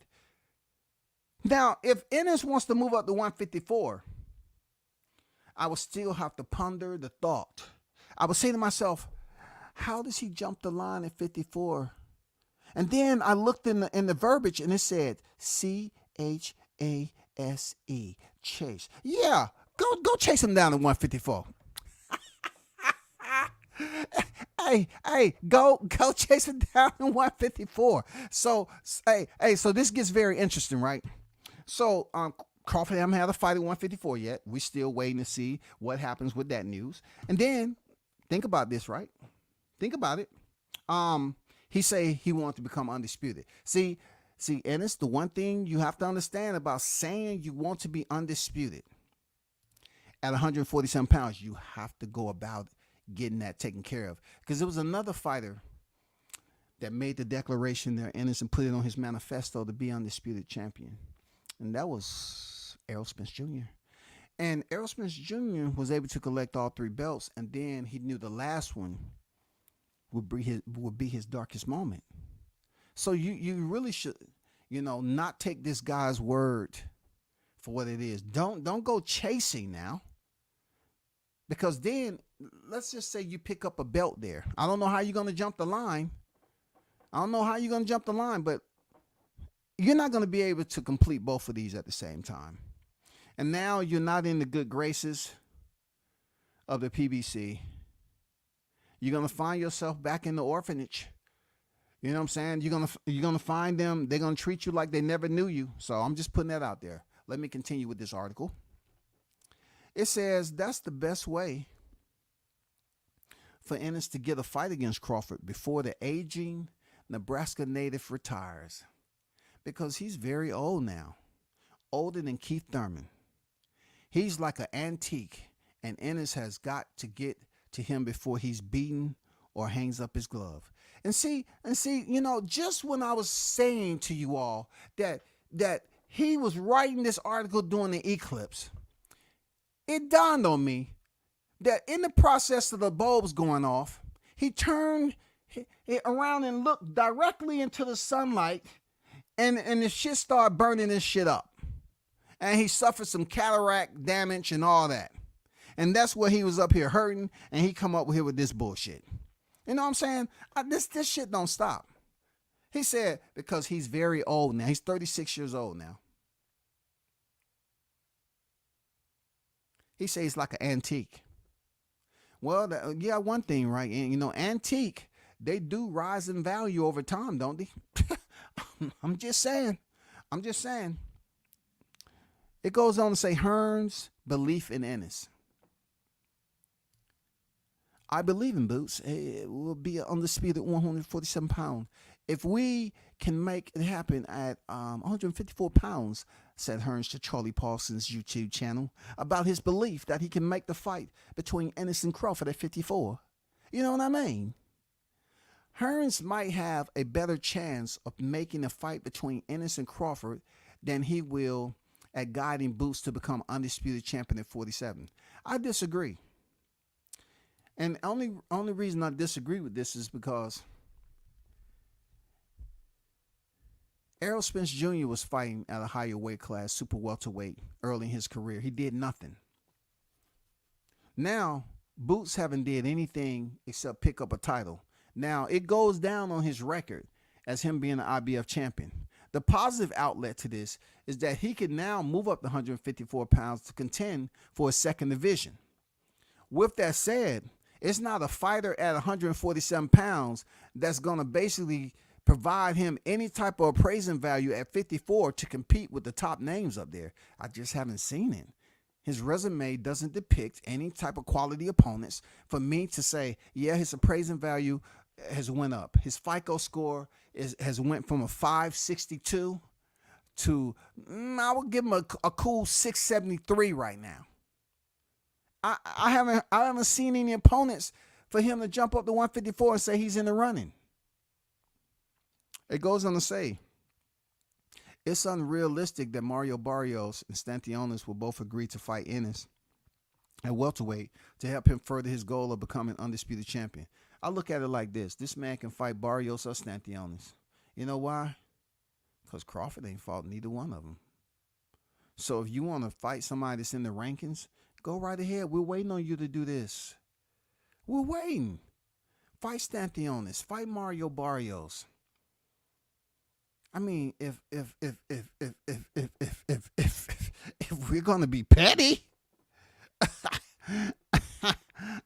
Now, if Ennis wants to move up to 154, I will still have to ponder the thought. I would say to myself, how does he jump the line at 54? And then I looked in the verbiage, and it said CHASE, chase. Yeah, go chase him down to 154. Hey, go chase him down to 154. So this gets very interesting, right? So Crawford haven't had a fight at 154 yet. We're still waiting to see what happens with that news. And then think about this, right? Think about it. He say he wants to become undisputed. See, Ennis, the one thing you have to understand about saying you want to be undisputed at 147 pounds, you have to go about getting that taken care of. Because there was another fighter that made the declaration there, Ennis, and put it on his manifesto to be undisputed champion. And that was Errol Spence Jr. And Errol Spence Jr. was able to collect all three belts, and then he knew the last one would be his darkest moment. So you really should, not take this guy's word for what it is. Don't go chasing now. Because then, let's just say you pick up a belt there. I don't know how you're going to jump the line. But you're not going to be able to complete both of these at the same time. And now you're not in the good graces of the PBC. You're going to find yourself back in the orphanage. You know what I'm saying? You're gonna find them. They're going to treat you like they never knew you. So I'm just putting that out there. Let me continue with this article. It says that's the best way for Ennis to get a fight against Crawford before the aging Nebraska native retires. Because he's very old now. Older than Keith Thurman. He's like an antique, and Ennis has got to get to him before he's beaten or hangs up his glove. And see, just when I was saying to you all that he was writing this article during the eclipse, it dawned on me that in the process of the bulbs going off, he turned it around and looked directly into the sunlight, and the shit started burning his shit up. And he suffered some cataract damage and all that. And that's where he was up here hurting, and he come up here with this bullshit. You know what I'm saying? This shit don't stop. He said because he's very old now. He's 36 years old now. He says he's like an antique. Well, yeah, one thing, right? And, antique, they do rise in value over time, don't they? I'm just saying. It goes on to say Hearn's belief in Ennis. I believe in Boots. It will be an undisputed 147 pounds. If we can make it happen at 154 pounds, said Hearns to Charlie Parsons' YouTube channel about his belief that he can make the fight between Ennis and Crawford at 54. You know what I mean? Hearns might have a better chance of making a fight between Ennis and Crawford than he will at guiding Boots to become undisputed champion at 47. I disagree. And only reason I disagree with this is because Errol Spence Jr. was fighting at a higher weight class, super welterweight, early in his career. He did nothing. Now, Boots haven't did anything except pick up a title. Now, it goes down on his record as him being an IBF champion. The positive outlet to this is that he can now move up to 154 pounds to contend for a second division. With that said, it's not a fighter at 147 pounds that's going to basically provide him any type of appraising value at 54 to compete with the top names up there. I just haven't seen it. His resume doesn't depict any type of quality opponents for me to say, yeah, his appraising value has went up. His FICO score has went from a 562 to, I would give him a cool 673 right now. I haven't seen any opponents for him to jump up to 154 and say he's in the running. It goes on to say, it's unrealistic that Mario Barrios and Stantionis will both agree to fight Ennis at welterweight to help him further his goal of becoming undisputed champion. I look at it like this. This man can fight Barrios or Stantionis. You know why? Because Crawford ain't fought neither one of them. So if you want to fight somebody that's in the rankings, go right ahead. We're waiting on you to do this. We're waiting. Fight Stantionis. Fight Mario Barrios. I mean, if we're gonna be petty,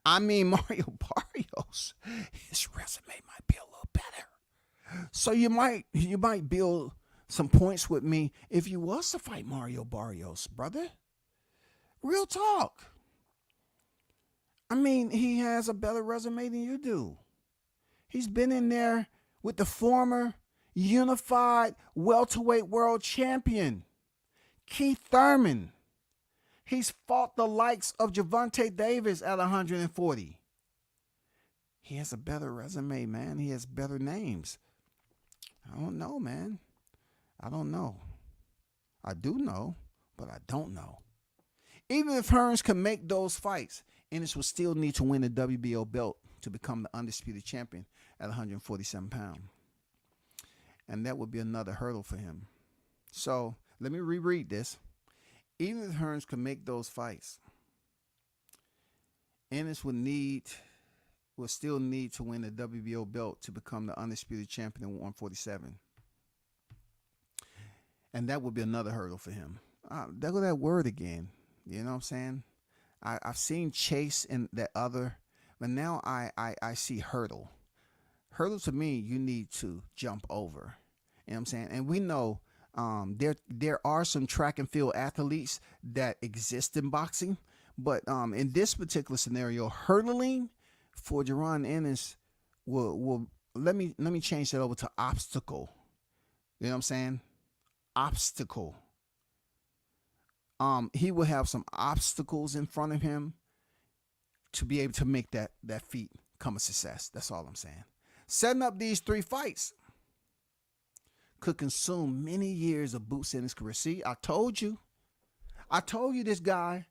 I mean Mario Barrios, his resume might be a little better. So you might build some points with me if you was to fight Mario Barrios, brother. Real talk. I mean, he has a better resume than you do. He's been in there with the former unified welterweight world champion, Keith Thurman. He's fought the likes of Gervonta Davis at 140. He has a better resume, man. He has better names. I don't know, man. I don't know. I do know, but I don't know. Even if Hearns can make those fights, Ennis will still need to win the WBO belt to become the undisputed champion at 147 pounds. And that would be another hurdle for him. So let me reread this. Even if Hearns can make those fights, Ennis will still need to win the WBO belt to become the undisputed champion at 147. And that would be another hurdle for him. There go that word again. You know what I'm saying? I've seen chase in that other, but now I see hurdle. Hurdle to me, you need to jump over. You know what I'm saying? And we know there are some track and field athletes that exist in boxing, but in this particular scenario, hurdling for Jaron Ennis will let me change that over to obstacle. You know what I'm saying? Obstacle. He will have some obstacles in front of him to be able to make that feat come a success. That's all I'm saying. Setting up these 3 fights could consume many years of Boots in his career. See, I told you this guy,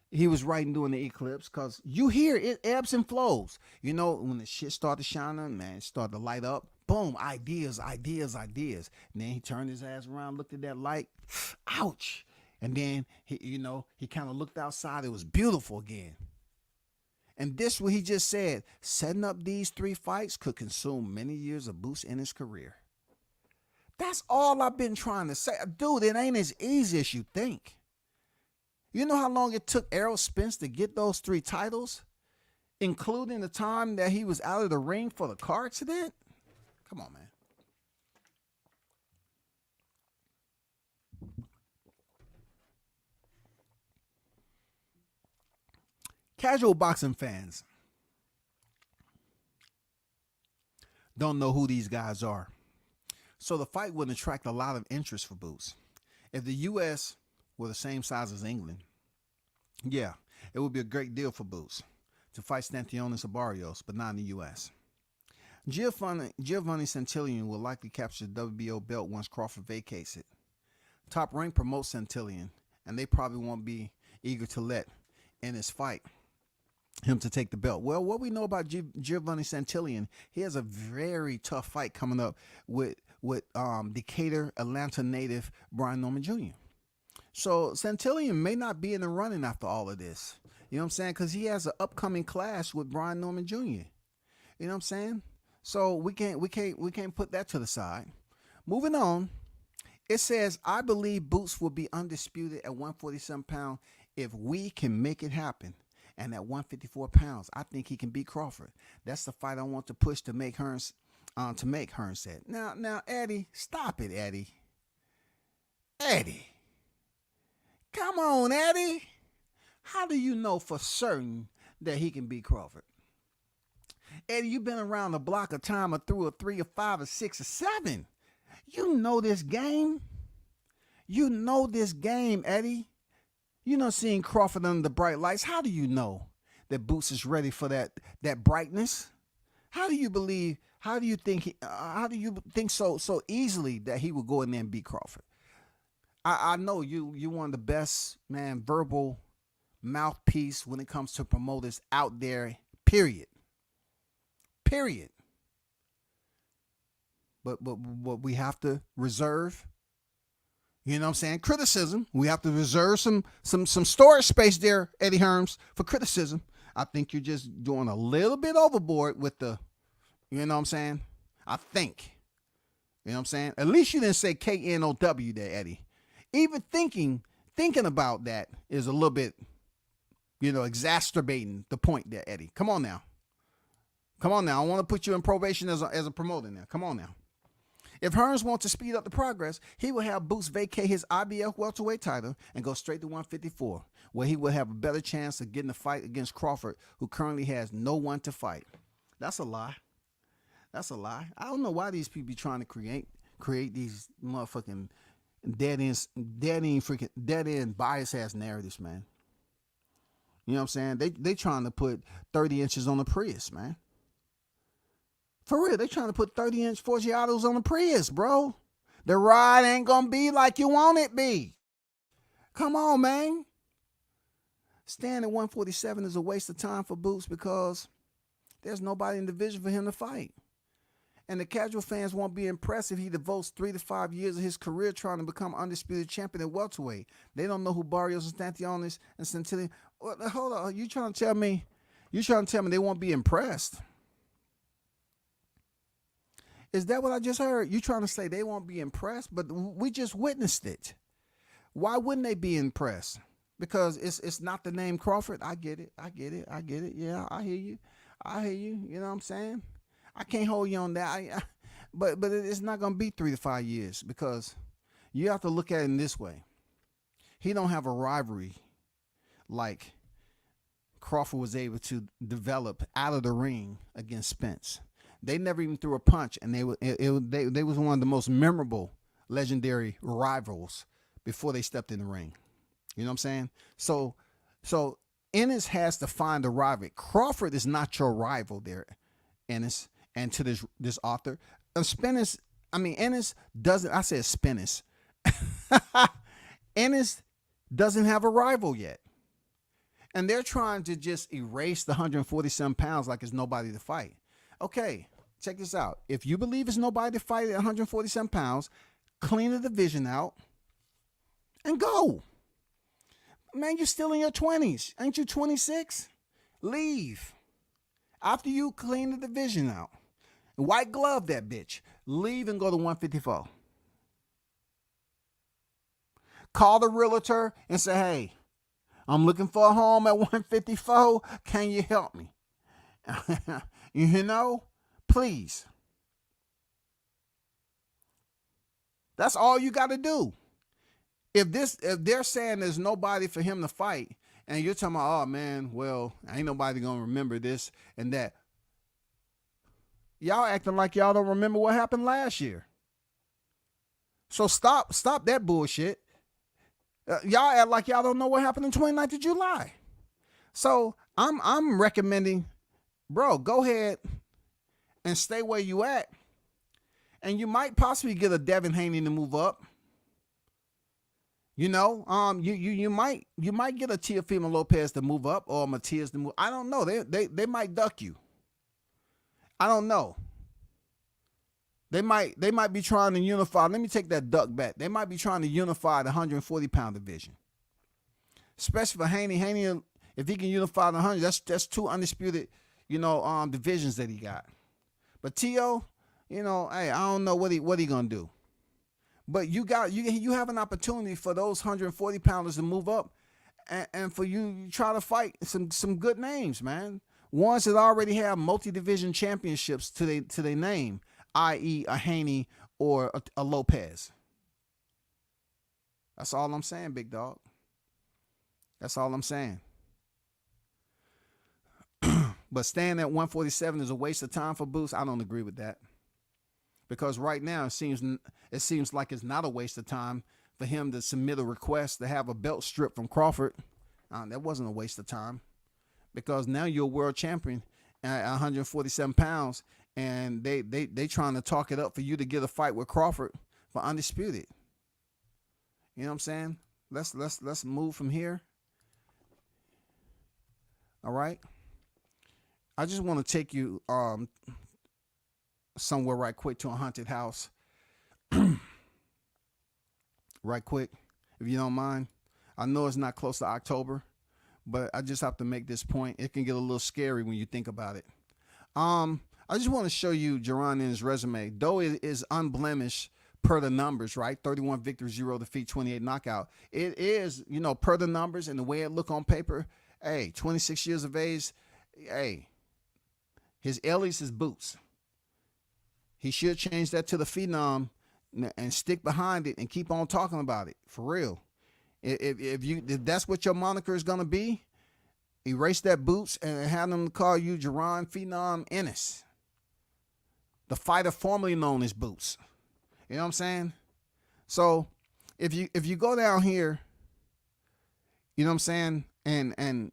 he was right in doing the eclipse, because you hear it ebbs and flows. You know, when the shit started shining, man, it started to light up. Boom, ideas. And then he turned his ass around, looked at that light. Ouch. And then he kind of looked outside. It was beautiful again. And this what he just said. Setting up these 3 fights could consume many years of Boots in his career. That's all I've been trying to say. Dude, it ain't as easy as you think. You know how long it took Errol Spence to get those 3 titles? Including the time that he was out of the ring for the car accident? Come on, man. Casual boxing fans don't know who these guys are. So the fight would attract a lot of interest for Boots. If the U.S. were the same size as England, yeah, it would be a great deal for Boots to fight Stanionis or Barrios, but not in the U.S. Giovanni Santillan will likely capture the WBO belt once Crawford vacates it. Top Rank promotes Santillan, and they probably won't be eager to let Ennis fight him to take the belt. Well, what we know about Giovanni Santillan, he has a very tough fight coming up with Decatur, Atlanta native Brian Norman Jr. So Santillan may not be in the running after all of this. You know what I'm saying? Because he has an upcoming clash with Brian Norman Jr. You know what I'm saying? So we can't put that to the side. Moving on, it says, I believe Boots will be undisputed at 147 pounds if we can make it happen. And at 154 pounds, I think he can beat Crawford. That's the fight I want to push to make Hearn said. Now, Eddie, stop it, Eddie. Eddie. Come on, Eddie. How do you know for certain that he can beat Crawford? Eddie, you've been around the block a time or through a 3 or 5 or 6 or 7. You know this game. You know this game, Eddie. You know, seeing Crawford under the bright lights, how do you know that Boots is ready for that brightness? How do you think so easily that he will go in there and beat Crawford? I know you're one of the best, man, verbal mouthpiece when it comes to promoters out there, period. But we have to reserve, you know what I'm saying, criticism. We have to reserve some storage space there, Eddie Hearns, for criticism. I think you're just doing a little bit overboard with the, you know what I'm saying? I think. You know what I'm saying? At least you didn't say KNOW there, Eddie. Even thinking about that is a little bit, exacerbating the point there, Eddie. Come on now. I want to put you in probation as a promoter now. Come on now. If Hearns wants to speed up the progress, he will have Boots vacate his IBF welterweight title and go straight to 154, where he will have a better chance of getting a fight against Crawford, who currently has no one to fight. That's a lie. I don't know why these people be trying to create these motherfucking dead end bias ass narratives, man. You know what I'm saying? They trying to put 30 inches on the Prius, man. For real, they trying to put 30-inch Forgiatos on the Prius, bro. The ride ain't gonna be like you want it be. Come on, man. Staying at 147 is a waste of time for Boots because there's nobody in the division for him to fight. And the casual fans won't be impressed if he devotes 3 to 5 years of his career trying to become undisputed champion at welterweight. They don't know who Barrios and Stanionis and Santillan. Well, hold on, you trying to tell me they won't be impressed? Is that what I just heard? You trying to say they won't be impressed? But we just witnessed it. Why wouldn't they be impressed? Because it's not the name Crawford. I get it. Yeah, I hear you. You know what I'm saying? I can't hold you on that. But it's not going to be 3 to 5 years because you have to look at it in this way. He don't have a rivalry like Crawford was able to develop out of the ring against Spence. They never even threw a punch, and they was one of the most memorable, legendary rivals before they stepped in the ring. You know what I'm saying? So Ennis has to find a rival. Crawford is not your rival there, Ennis, and to this author. Ennis doesn't. I said Spinnis. Ennis doesn't have a rival yet, and they're trying to just erase the 147 pounds like it's nobody to fight. Okay. Check this out. If you believe it's nobody to fight at 147 pounds, clean the division out and go. Man, you're still in your 20s. Ain't you 26? Leave. After you clean the division out, white glove that bitch. Leave and go to 154. Call the realtor and say, hey, I'm looking for a home at 154. Can you help me? You know, please. That's all you got to do. If they're saying there's nobody for him to fight, and you're talking about, oh man, well, ain't nobody gonna remember this and that. Y'all acting like y'all don't remember what happened last year. So stop that bullshit. Y'all act like y'all don't know what happened on 29th of July. So I'm recommending, bro, go ahead and stay where you at. And you might possibly get a Devin Haney to move up. You know, you might get a Teofimo Lopez to move up or Matias to move. I don't know. They might duck you. I don't know. They might be trying to unify. Let me take that duck back. They might be trying to unify the 140-pound division. Especially for Haney. Haney, if he can unify the 100, that's two undisputed, divisions that he got. But Tio, hey, I don't know what he gonna do. But you have an opportunity for those 140 pounders to move up, and for you try to fight some good names, man. Ones that already have multi-division championships to their name, i.e. a Haney or a Lopez. That's all I'm saying, big dog. That's all I'm saying. But staying at 147 is a waste of time for Boots. I don't agree with that. Because right now it seems like it's not a waste of time for him to submit a request to have a belt strip from Crawford. That wasn't a waste of time, because now you're a world champion at 147 pounds, and they trying to talk it up for you to get a fight with Crawford for undisputed. You know what I'm saying? Let's move from here. All right. I just want to take you somewhere right quick to a haunted house. Right quick, if you don't mind. I know it's not close to October, but I just have to make this point. It can get a little scary when you think about it. I just want to show you Jaron Ennis' resume. Though it is unblemished per the numbers, right? 31 victories, 0 defeat, 28 knockout. It is, per the numbers and the way it look on paper. Hey, 26 years of age. Hey, his alias is Boots. He should change that to the Phenom and stick behind it and keep on talking about it, for real. If that's what your moniker is going to be, erase that Boots and have them call you Jaron Phenom Ennis, the fighter formerly known as Boots. You know what I'm saying? So if you go down here, you know what I'm saying, and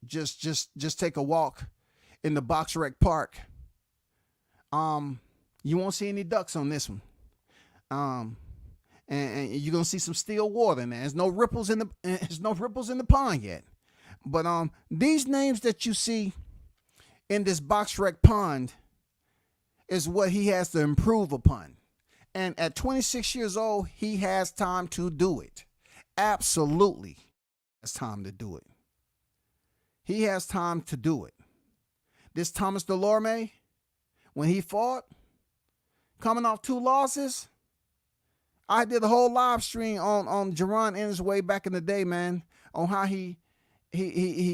just take a walk in the Box Rec Park, you won't see any ducks on this one. And you're gonna see some still water in there. There's no ripples in the pond yet. But these names that you see in this Box Rec pond is what he has to improve upon. And at 26 years old, he has time to do it. Absolutely, has time to do it. He has time to do it. This Thomas Delorme, when he fought, coming off 2 losses, I did a whole live stream on Jaron Ennis way back in the day, man, on how he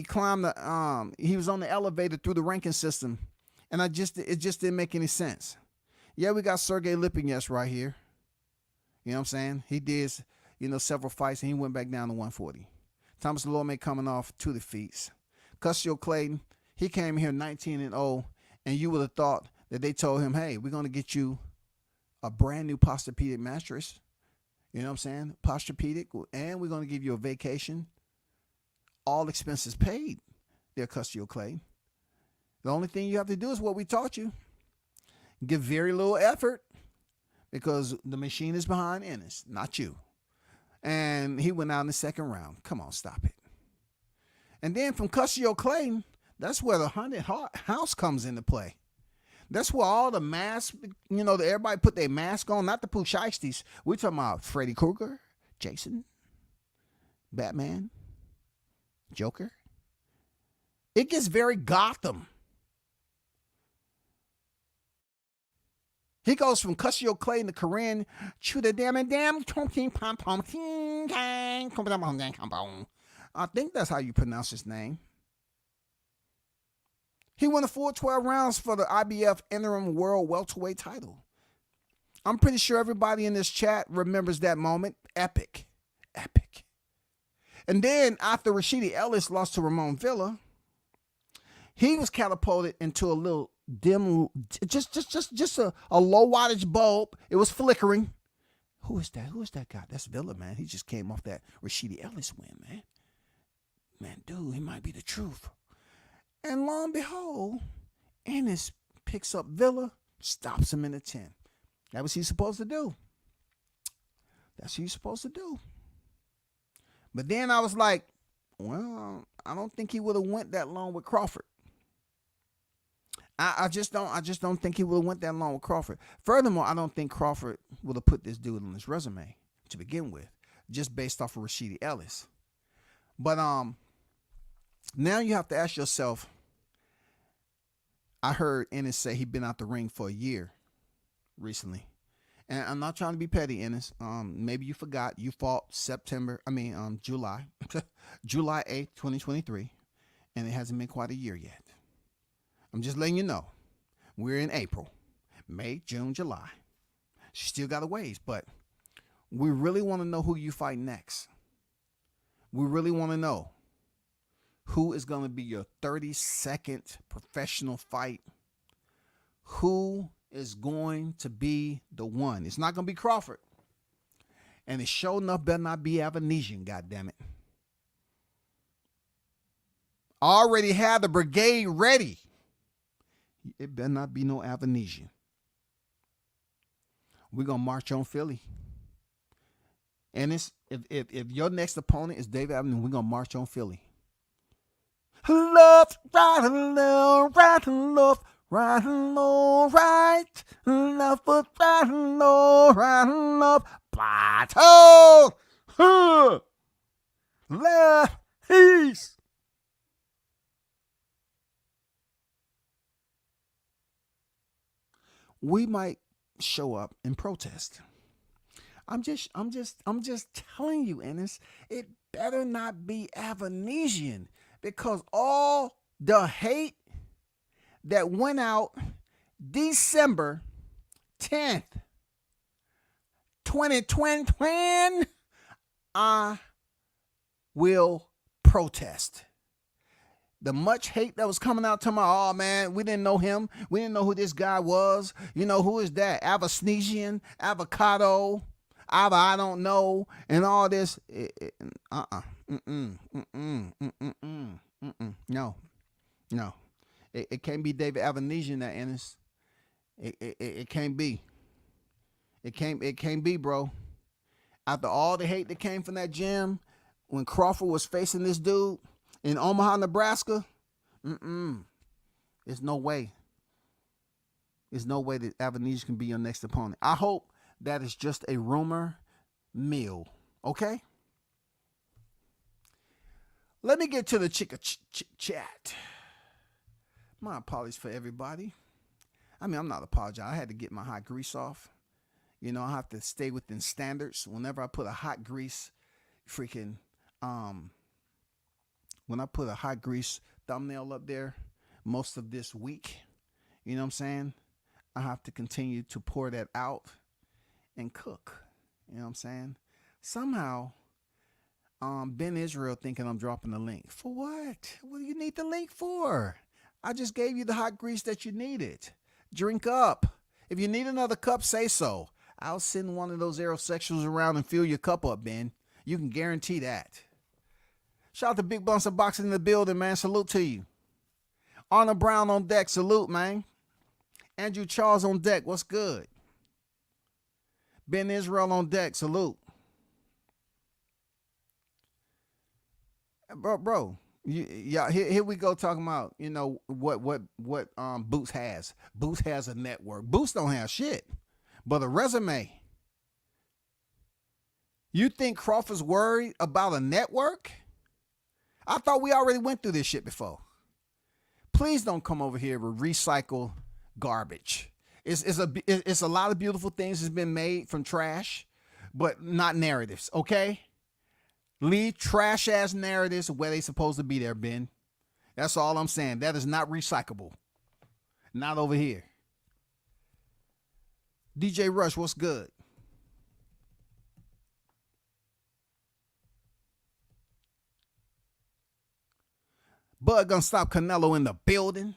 climbed the he was on the elevator through the ranking system, and it just didn't make any sense. Yeah, we got Sergey Lipinets right here. You know what I'm saying? He did, several fights, and he went back down to 140. Thomas Delorme coming off 2 defeats. Custio Clayton, he came here 19-0, and you would have thought that they told him, hey, we're going to get you a brand new Posturepedic mattress. You know what I'm saying? Posturepedic, and we're going to give you a vacation. All expenses paid there, Custio Clayton. The only thing you have to do is what we taught you. Give very little effort, because the machine is behind Ennis, not you. And he went out in the second round. Come on, stop it. And then from Custio Clayton, that's where the haunted house comes into play. That's where all the masks, everybody put their mask on, not the Pooh Shiesties. We're talking about Freddy Krueger, Jason, Batman, Joker, It gets very Gotham. He goes from Cassio Clay to Corinne to the damn I think that's how you pronounce his name. He won a full 12 rounds for the IBF interim world welterweight title. I'm pretty sure everybody in this chat remembers that moment. Epic. Epic. And then after Rashidi Ellis lost to Ramon Villa, he was catapulted into a little dim, just a low wattage bulb. It was flickering. Who is that? Who is that guy? That's Villa, man. He just came off that Rashidi Ellis win, man. Man, dude, he might be the truth. And lo and behold, Ennis picks up Villa, stops him in the 10. That was he's supposed to do. That's what he's supposed to do. But then I was like, well, I don't think he would have went that long with Crawford. I just don't think he would have went that long with Crawford. Furthermore, I don't think Crawford would have put this dude on his resume to begin with, just based off of Rashidi Ellis. But now you have to ask yourself, I heard Ennis say he'd been out the ring for a year recently. And I'm not trying to be petty, Ennis. Maybe you forgot you fought July, July 8th, 2023, and it hasn't been quite a year yet. I'm just letting you know. We're in April, May, June, July. She still got a ways, but we really want to know who you fight next. We really want to know who is going to be your 32nd professional fight. Who is going to be the one? It's not going to be Crawford. And it sure enough better not be Avanesian, goddammit. Already had the brigade ready. It better not be no Avanesian. We're going to march on Philly. And it's, if your next opponent is David Avenue, we're going to march on Philly. Love, right, love, right, love, right, love, right, love, right, love, right, love, plateau, left, east. We might show up and protest. I'm just telling you, Ennis, it better not be Avanesian, because all the hate that went out December 10th, 2020, I will protest. The much hate that was coming out to my, oh man, we didn't know him. We didn't know who this guy was. You know, who is that? Avanesian, avocado, I don't know, and all this. No. It can't be David Avanesian, that Ennis. It can't be. It can't be, bro. After all the hate that came from that gym, when Crawford was facing this dude in Omaha, Nebraska, there's no way. There's no way that Avanesian can be your next opponent. I hope that is just a rumor mill. Okay? Let me get to the chat. My apologies for everybody. I mean, I'm not apologizing. I had to get my hot grease off. You know, I have to stay within standards. Whenever I put a hot grease when I put a hot grease thumbnail up there most of this week, you know what I'm saying? I have to continue to pour that out and cook. You know what I'm saying? Somehow, Ben Israel thinking I'm dropping the link. For what? What do you need the link for? I just gave you the hot grease that you needed. Drink up. If you need another cup, say so. I'll send one of those aerosexuals around and fill your cup up, Ben. You can guarantee that. Shout out to Big Bunch of Boxing in the building, man. Salute to you. Arnold Brown on deck. Salute, man. Andrew Charles on deck. What's good? Ben Israel on deck. Salute. Bro. Yeah, here we go talking about, you know, what Boots has. Boots has a network. Boots don't have shit but a resume. You think Crawford's worried about a network? I thought we already went through this shit before. Please don't come over here with recycle garbage. It's a lot of beautiful things that's been made from trash, but not narratives, okay? Leave trash ass narratives where they supposed to be there, Ben. That's all I'm saying. That is not recyclable. Not over here. DJ Rush, what's good? Bud gonna stop Canelo in the building.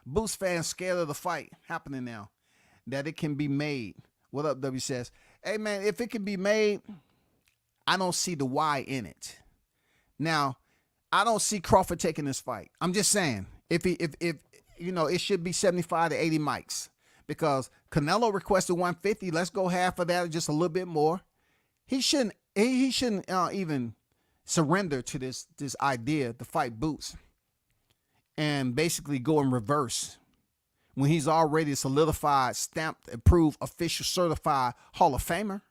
Boost fans scared of the fight happening now. That it can be made. What up, W says? Hey man, if it can be made, I don't see the why in it. Now, I don't see Crawford taking this fight. I'm just saying, if you know, it should be 75 to 80 mics because Canelo requested 150. Let's go half of that, just a little bit more. He shouldn't even surrender to this idea to fight Boots and basically go in reverse when he's already solidified, stamped, approved, official, certified Hall of Famer.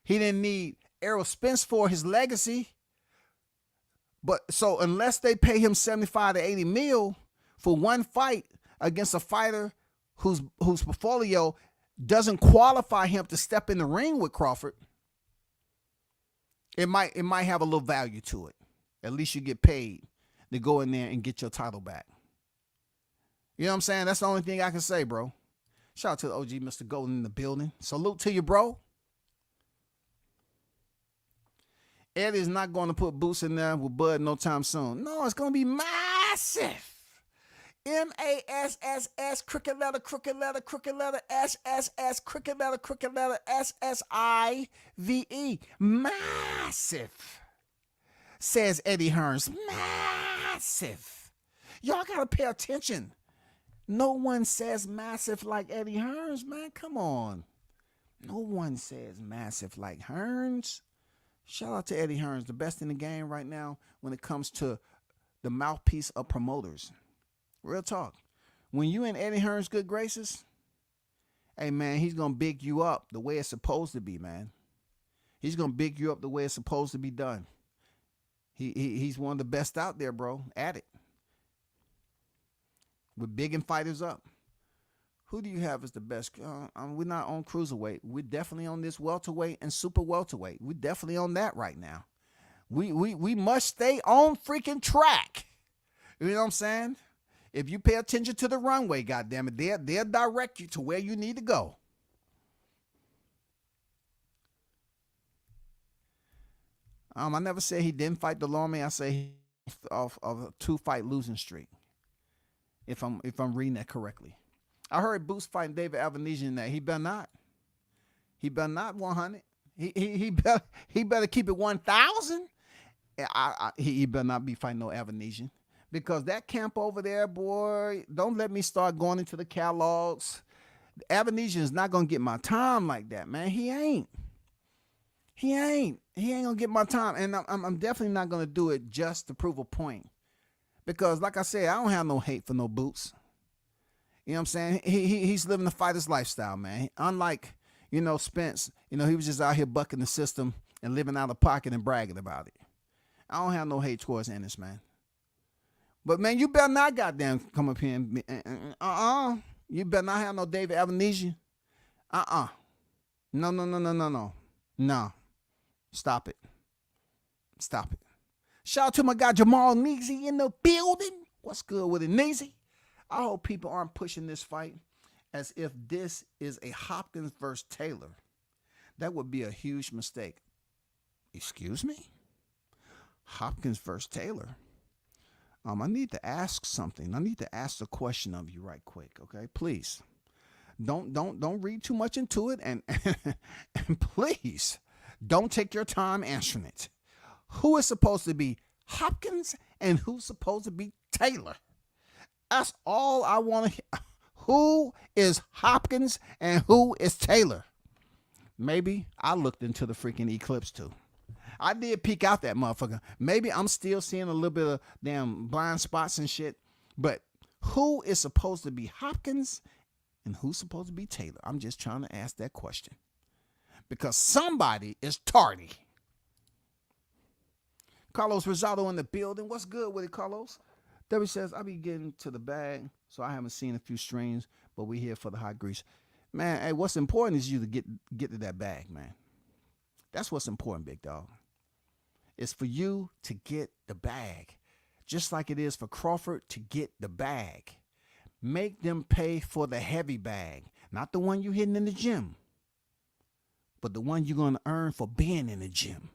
He didn't need Errol Spence for his legacy. But so unless they pay him 75 to 80 mil for one fight against a fighter whose portfolio doesn't qualify him to step in the ring with Crawford, it might have a little value to it. At least you get paid to go in there and get your title back. You know what I'm saying? That's the only thing I can say, bro. Shout out to the OG Mr. Golden in the building. Salute to you, bro. Eddie is not going to put Boots in there with Bud no time soon. No, it's going to be massive. M-A-S-S-S, crooked letter, S-S-S, crooked letter, S-S-I-V-E. Massive, says Eddie Hearns. Massive. Y'all got to pay attention. No one says massive like Eddie Hearns, man. Come on. No one says massive like Hearns. Shout out to Eddie Hearns, the best in the game right now when it comes to the mouthpiece of promoters. Real talk. When you in Eddie Hearns' good graces, hey, man, he's going to big you up the way it's supposed to be, man. He's going to big you up the way it's supposed to be done. He's one of the best out there, bro, at it. We're bigging fighters up. Who do you have as the best? We're not on cruiserweight. We're definitely on this welterweight and super welterweight. We're definitely on that right now. We must stay on freaking track. You know what I'm saying? If you pay attention to the runway, goddammit, they'll direct you to where you need to go. I never said he didn't fight Delorme. I say he off of a 2-fight losing streak. If I'm reading that correctly. I heard Boots fighting David Avanesian in that. He better not. He better not 100. He better keep it 1,000. He better not be fighting no Avanesian. Because that camp over there, boy, don't let me start going into the catalogs. Avanesian is not going to get my time like that, man. He ain't going to get my time. And I'm definitely not going to do it just to prove a point. Because, like I said, I don't have no hate for no Boots. You know what I'm saying? He's living the fighter's lifestyle, man. Unlike, Spence, he was just out here bucking the system and living out of pocket and bragging about it. I don't have no hate towards Ennis, man. But, man, you better not goddamn come up here and you better not have no David Avanesian. No. Stop it. Shout out to my guy Jamal Neezy in the building. What's good with it, Neezy? I hope people aren't pushing this fight as if this is a Hopkins versus Taylor. That would be a huge mistake. Excuse me? Hopkins versus Taylor? I need to ask something. I need to ask a question of you right quick, okay? Please. Don't read too much into it and please don't take your time answering it. Who is supposed to be Hopkins and who's supposed to be Taylor? That's all I want to hear. Who is Hopkins and who is Taylor? Maybe I looked into the freaking eclipse too. I did peek out that motherfucker. Maybe I'm still seeing a little bit of damn blind spots and shit. But who is supposed to be Hopkins and who's supposed to be Taylor? I'm just trying to ask that question. Because somebody is tardy. Carlos Rosado in the building. What's good with it, Carlos? W says, I be getting to the bag, so I haven't seen a few streams, but we here for the hot grease. Man, hey, what's important is you to get to that bag, man. That's what's important, big dog. It's for you to get the bag, just like it is for Crawford to get the bag. Make them pay for the heavy bag, not the one you hitting in the gym, but the one you're going to earn for being in the gym.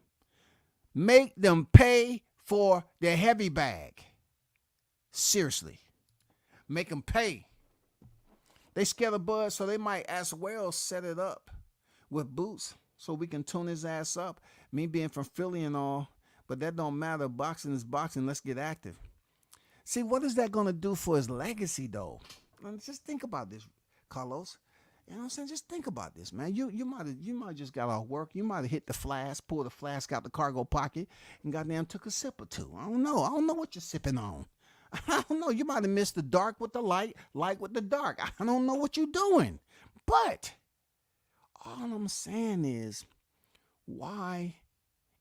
Make them pay for their heavy bag. Seriously. Make them pay. They scared of Bud, so they might as well set it up with Boots so we can tune his ass up. Me being from Philly and all, but that don't matter. Boxing is boxing. Let's get active. See, what is that going to do for his legacy, though? Just think about this, Carlos. You know what I'm saying? Just think about this, man. You might have just got off work. You might have hit the flask, pulled the flask out the cargo pocket, and goddamn took a sip or two. I don't know. I don't know what you're sipping on. I don't know. You might have missed the dark with the light with the dark. I don't know what you're doing. But all I'm saying is, why,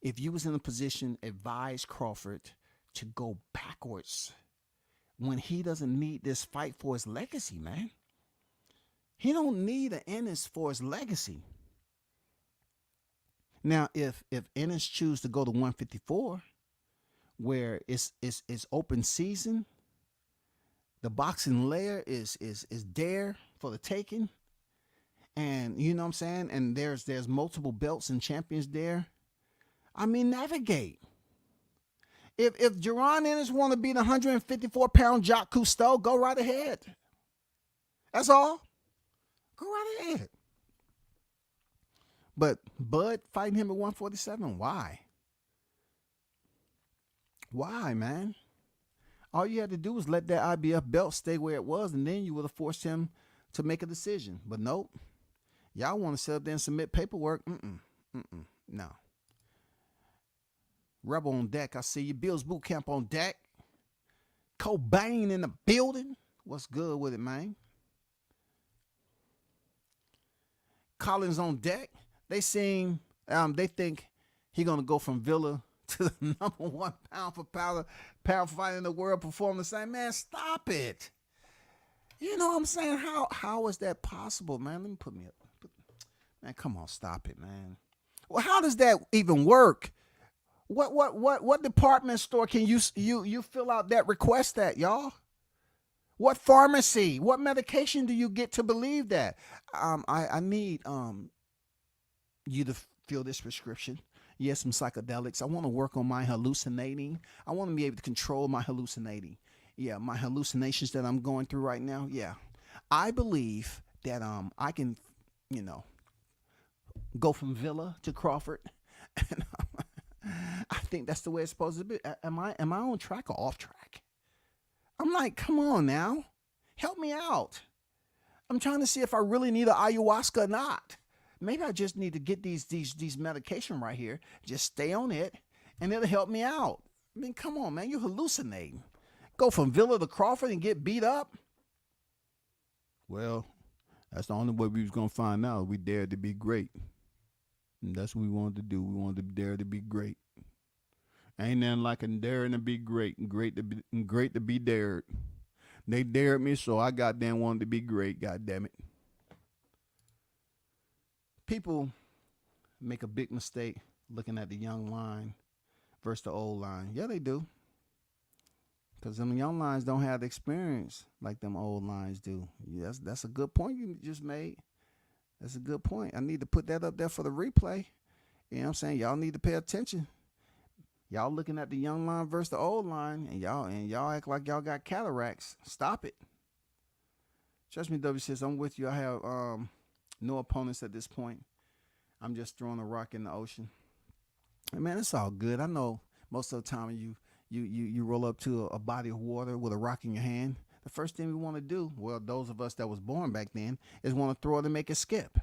if you was in a position, advise Crawford to go backwards when he doesn't need this fight for his legacy, man? He don't need an Ennis for his legacy. Now, if Ennis choose to go to 154, where it's open season, the boxing layer is there for the taking, and you know what I'm saying, and there's multiple belts and champions there. I mean, navigate. If Jerron Ennis want to be the 154-pound Jacques Cousteau, go right ahead. That's all. Go right ahead. But Bud fighting him at 147, why? Why, man? All you had to do was let that IBF belt stay where it was, and then you would have forced him to make a decision. But nope. Y'all want to sit up there and submit paperwork? No. Rebel on deck. I see you. Bill's Boot Camp on deck. Cobain in the building. What's good with it, man? Collins on deck. They think he gonna go from Villa to the number one pound for pound fighter in the world, perform the same. Man, stop it. You know what I'm saying? How is that possible, man? Let me put me up. Man, come on, stop it, man. Well, how does that even work? What department store can you fill out that request at, y'all? What pharmacy? What medication do you get to believe that? I need you to fill this prescription. Yes, some psychedelics. I want to work on my hallucinating. I want to be able to control my hallucinating. Yeah, my hallucinations that I'm going through right now. Yeah, I believe that I can, go from Villa to Crawford. And I think that's the way it's supposed to be. Am I on track or off track? I'm like, come on now, help me out. I'm trying to see if I really need an ayahuasca or not. Maybe I just need to get these medication right here. Just stay on it, and it'll help me out. I mean, come on, man, you're hallucinating. Go from Villa to Crawford and get beat up? Well, that's the only way we was gonna find out. We dared to be great. And that's what we wanted to do. We wanted to dare to be great. Ain't nothing like a daring to be great and great to be dared. They dared me, so I goddamn wanted to be great. Goddamn it. People make a big mistake looking at the young line versus the old line. Yeah, they do. Because them young lines don't have the experience like them old lines do. Yes, that's a good point you just made. That's a good point. I need to put that up there for the replay. You know what I'm saying? Y'all need to pay attention. Y'all looking at the young line versus the old line, and y'all act like y'all got cataracts. Stop it. Trust me, W says, I'm with you. I have no opponents at this point. I'm just throwing a rock in the ocean. And man, it's all good. I know most of the time you roll up to a body of water with a rock in your hand. The first thing we want to do, well, those of us that was born back then, is want to throw it and make it skip.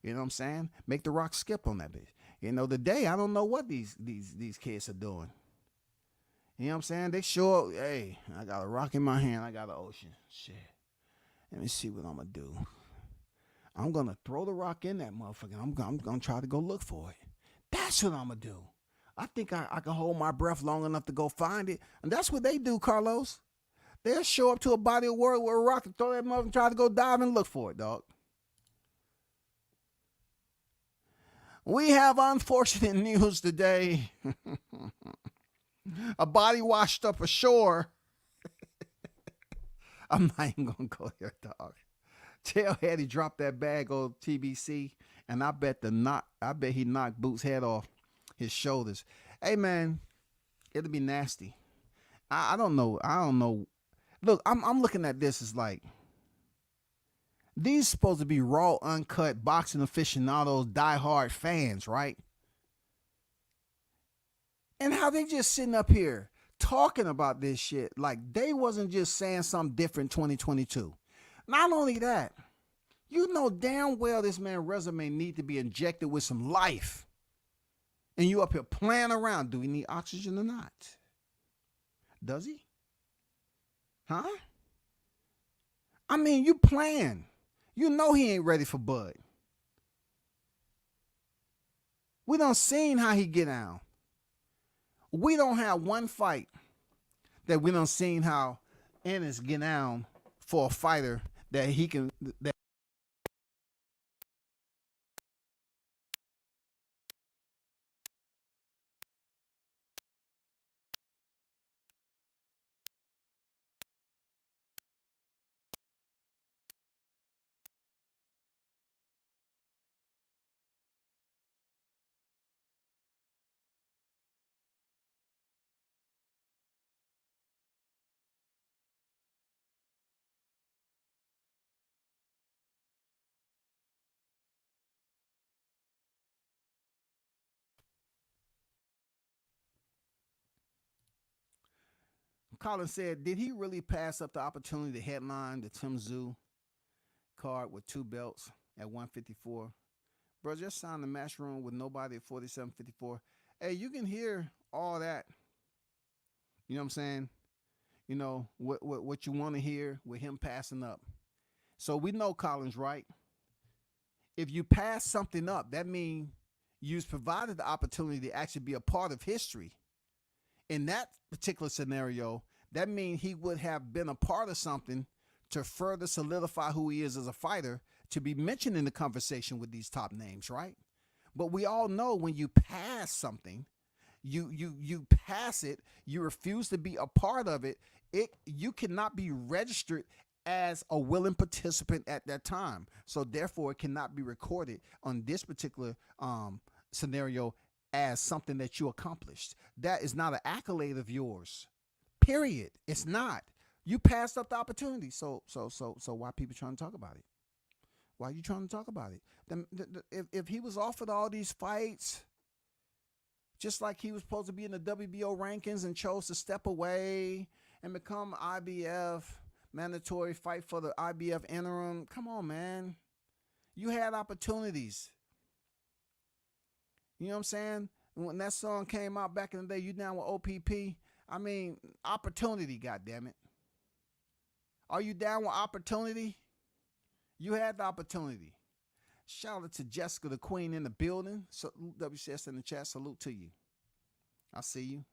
You know what I'm saying? Make the rock skip on that bitch. You know, today, I don't know what these kids are doing. You know what I'm saying? They sure, hey, I got a rock in my hand. I got an ocean. Shit. Let me see what I'm going to do. I'm going to throw the rock in that motherfucker. I'm going to try to go look for it. That's what I'm going to do. I think I can hold my breath long enough to go find it. And that's what they do, Carlos. They'll show up to a body of work with a rock and throw that mother and try to go dive and look for it, dog. We have unfortunate news today. A body washed up ashore. I'm not even going to go there, dog. Tailhead, he dropped that bag on TBC, and I bet he knocked Boots' head off his shoulders. Hey, man, it'll be nasty. I don't know. Look, I'm looking at this as like, these supposed to be raw, uncut boxing aficionados, diehard fans, right? And how they just sitting up here talking about this shit like they wasn't just saying something different 2022. Not only that, you know damn well this man's resume need to be injected with some life. And you up here playing around. Do he need oxygen or not? Does he? Huh? I mean, you playing. You know he ain't ready for Bud. We done seen how he get down. We don't have one fight that we done seen how Ennis get down for a fighter that he can. Colin said, did he really pass up the opportunity to headline the Tim Tszyu card with 2 belts at 154? Bro, just sign the match room with nobody at 47.54. Hey, you can hear all that. You know what I'm saying? You know, what you want to hear with him passing up. So we know Colin's right. If you pass something up, that means you've provided the opportunity to actually be a part of history. In that particular scenario, that means he would have been a part of something to further solidify who he is as a fighter, to be mentioned in the conversation with these top names, right? But we all know when you pass something, you pass it, you refuse to be a part of it, you cannot be registered as a willing participant at that time. So therefore, it cannot be recorded on this particular scenario as something that you accomplished. That is not an accolade of yours. Period. It's not. You passed up the opportunity. So why people trying to talk about it? Why are you trying to talk about it? If he was offered all these fights, just like he was supposed to be in the WBO rankings and chose to step away and become IBF mandatory fight for the IBF interim, come on, man. You had opportunities. You know what I'm saying? When that song came out back in the day, You Down with OPP, I mean, opportunity, goddammit. Are you down with opportunity? You had the opportunity. Shout out to Jessica, the queen, in the building. Salute WCS in the chat. Salute to you. I see you.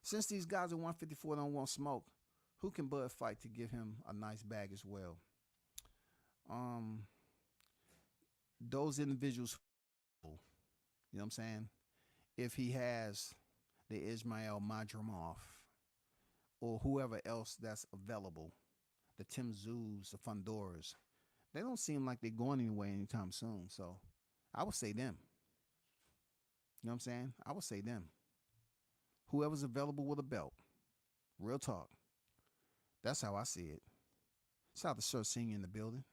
Since these guys at 154 don't want smoke, who can Bud fight to give him a nice bag as well? Those individuals, you know what I'm saying? If he has the Ismail Madrimov or whoever else that's available, the Tim Tszyu, the Fondoras, they don't seem like they're going anywhere anytime soon. So I would say them. You know what I'm saying? I would say them. Whoever's available with a belt. Real talk. That's how I see it. Shout out to Sir Senior in the building.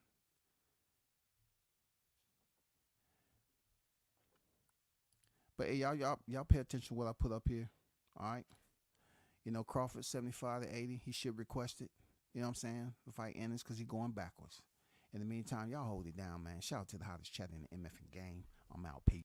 But hey, y'all pay attention to what I put up here. All right. You know, Crawford 75 to 80. He should request it. You know what I'm saying? To fight Ennis because he's going backwards. In the meantime, y'all hold it down, man. Shout out to the hottest chat in the MF game. I'm out. Peace.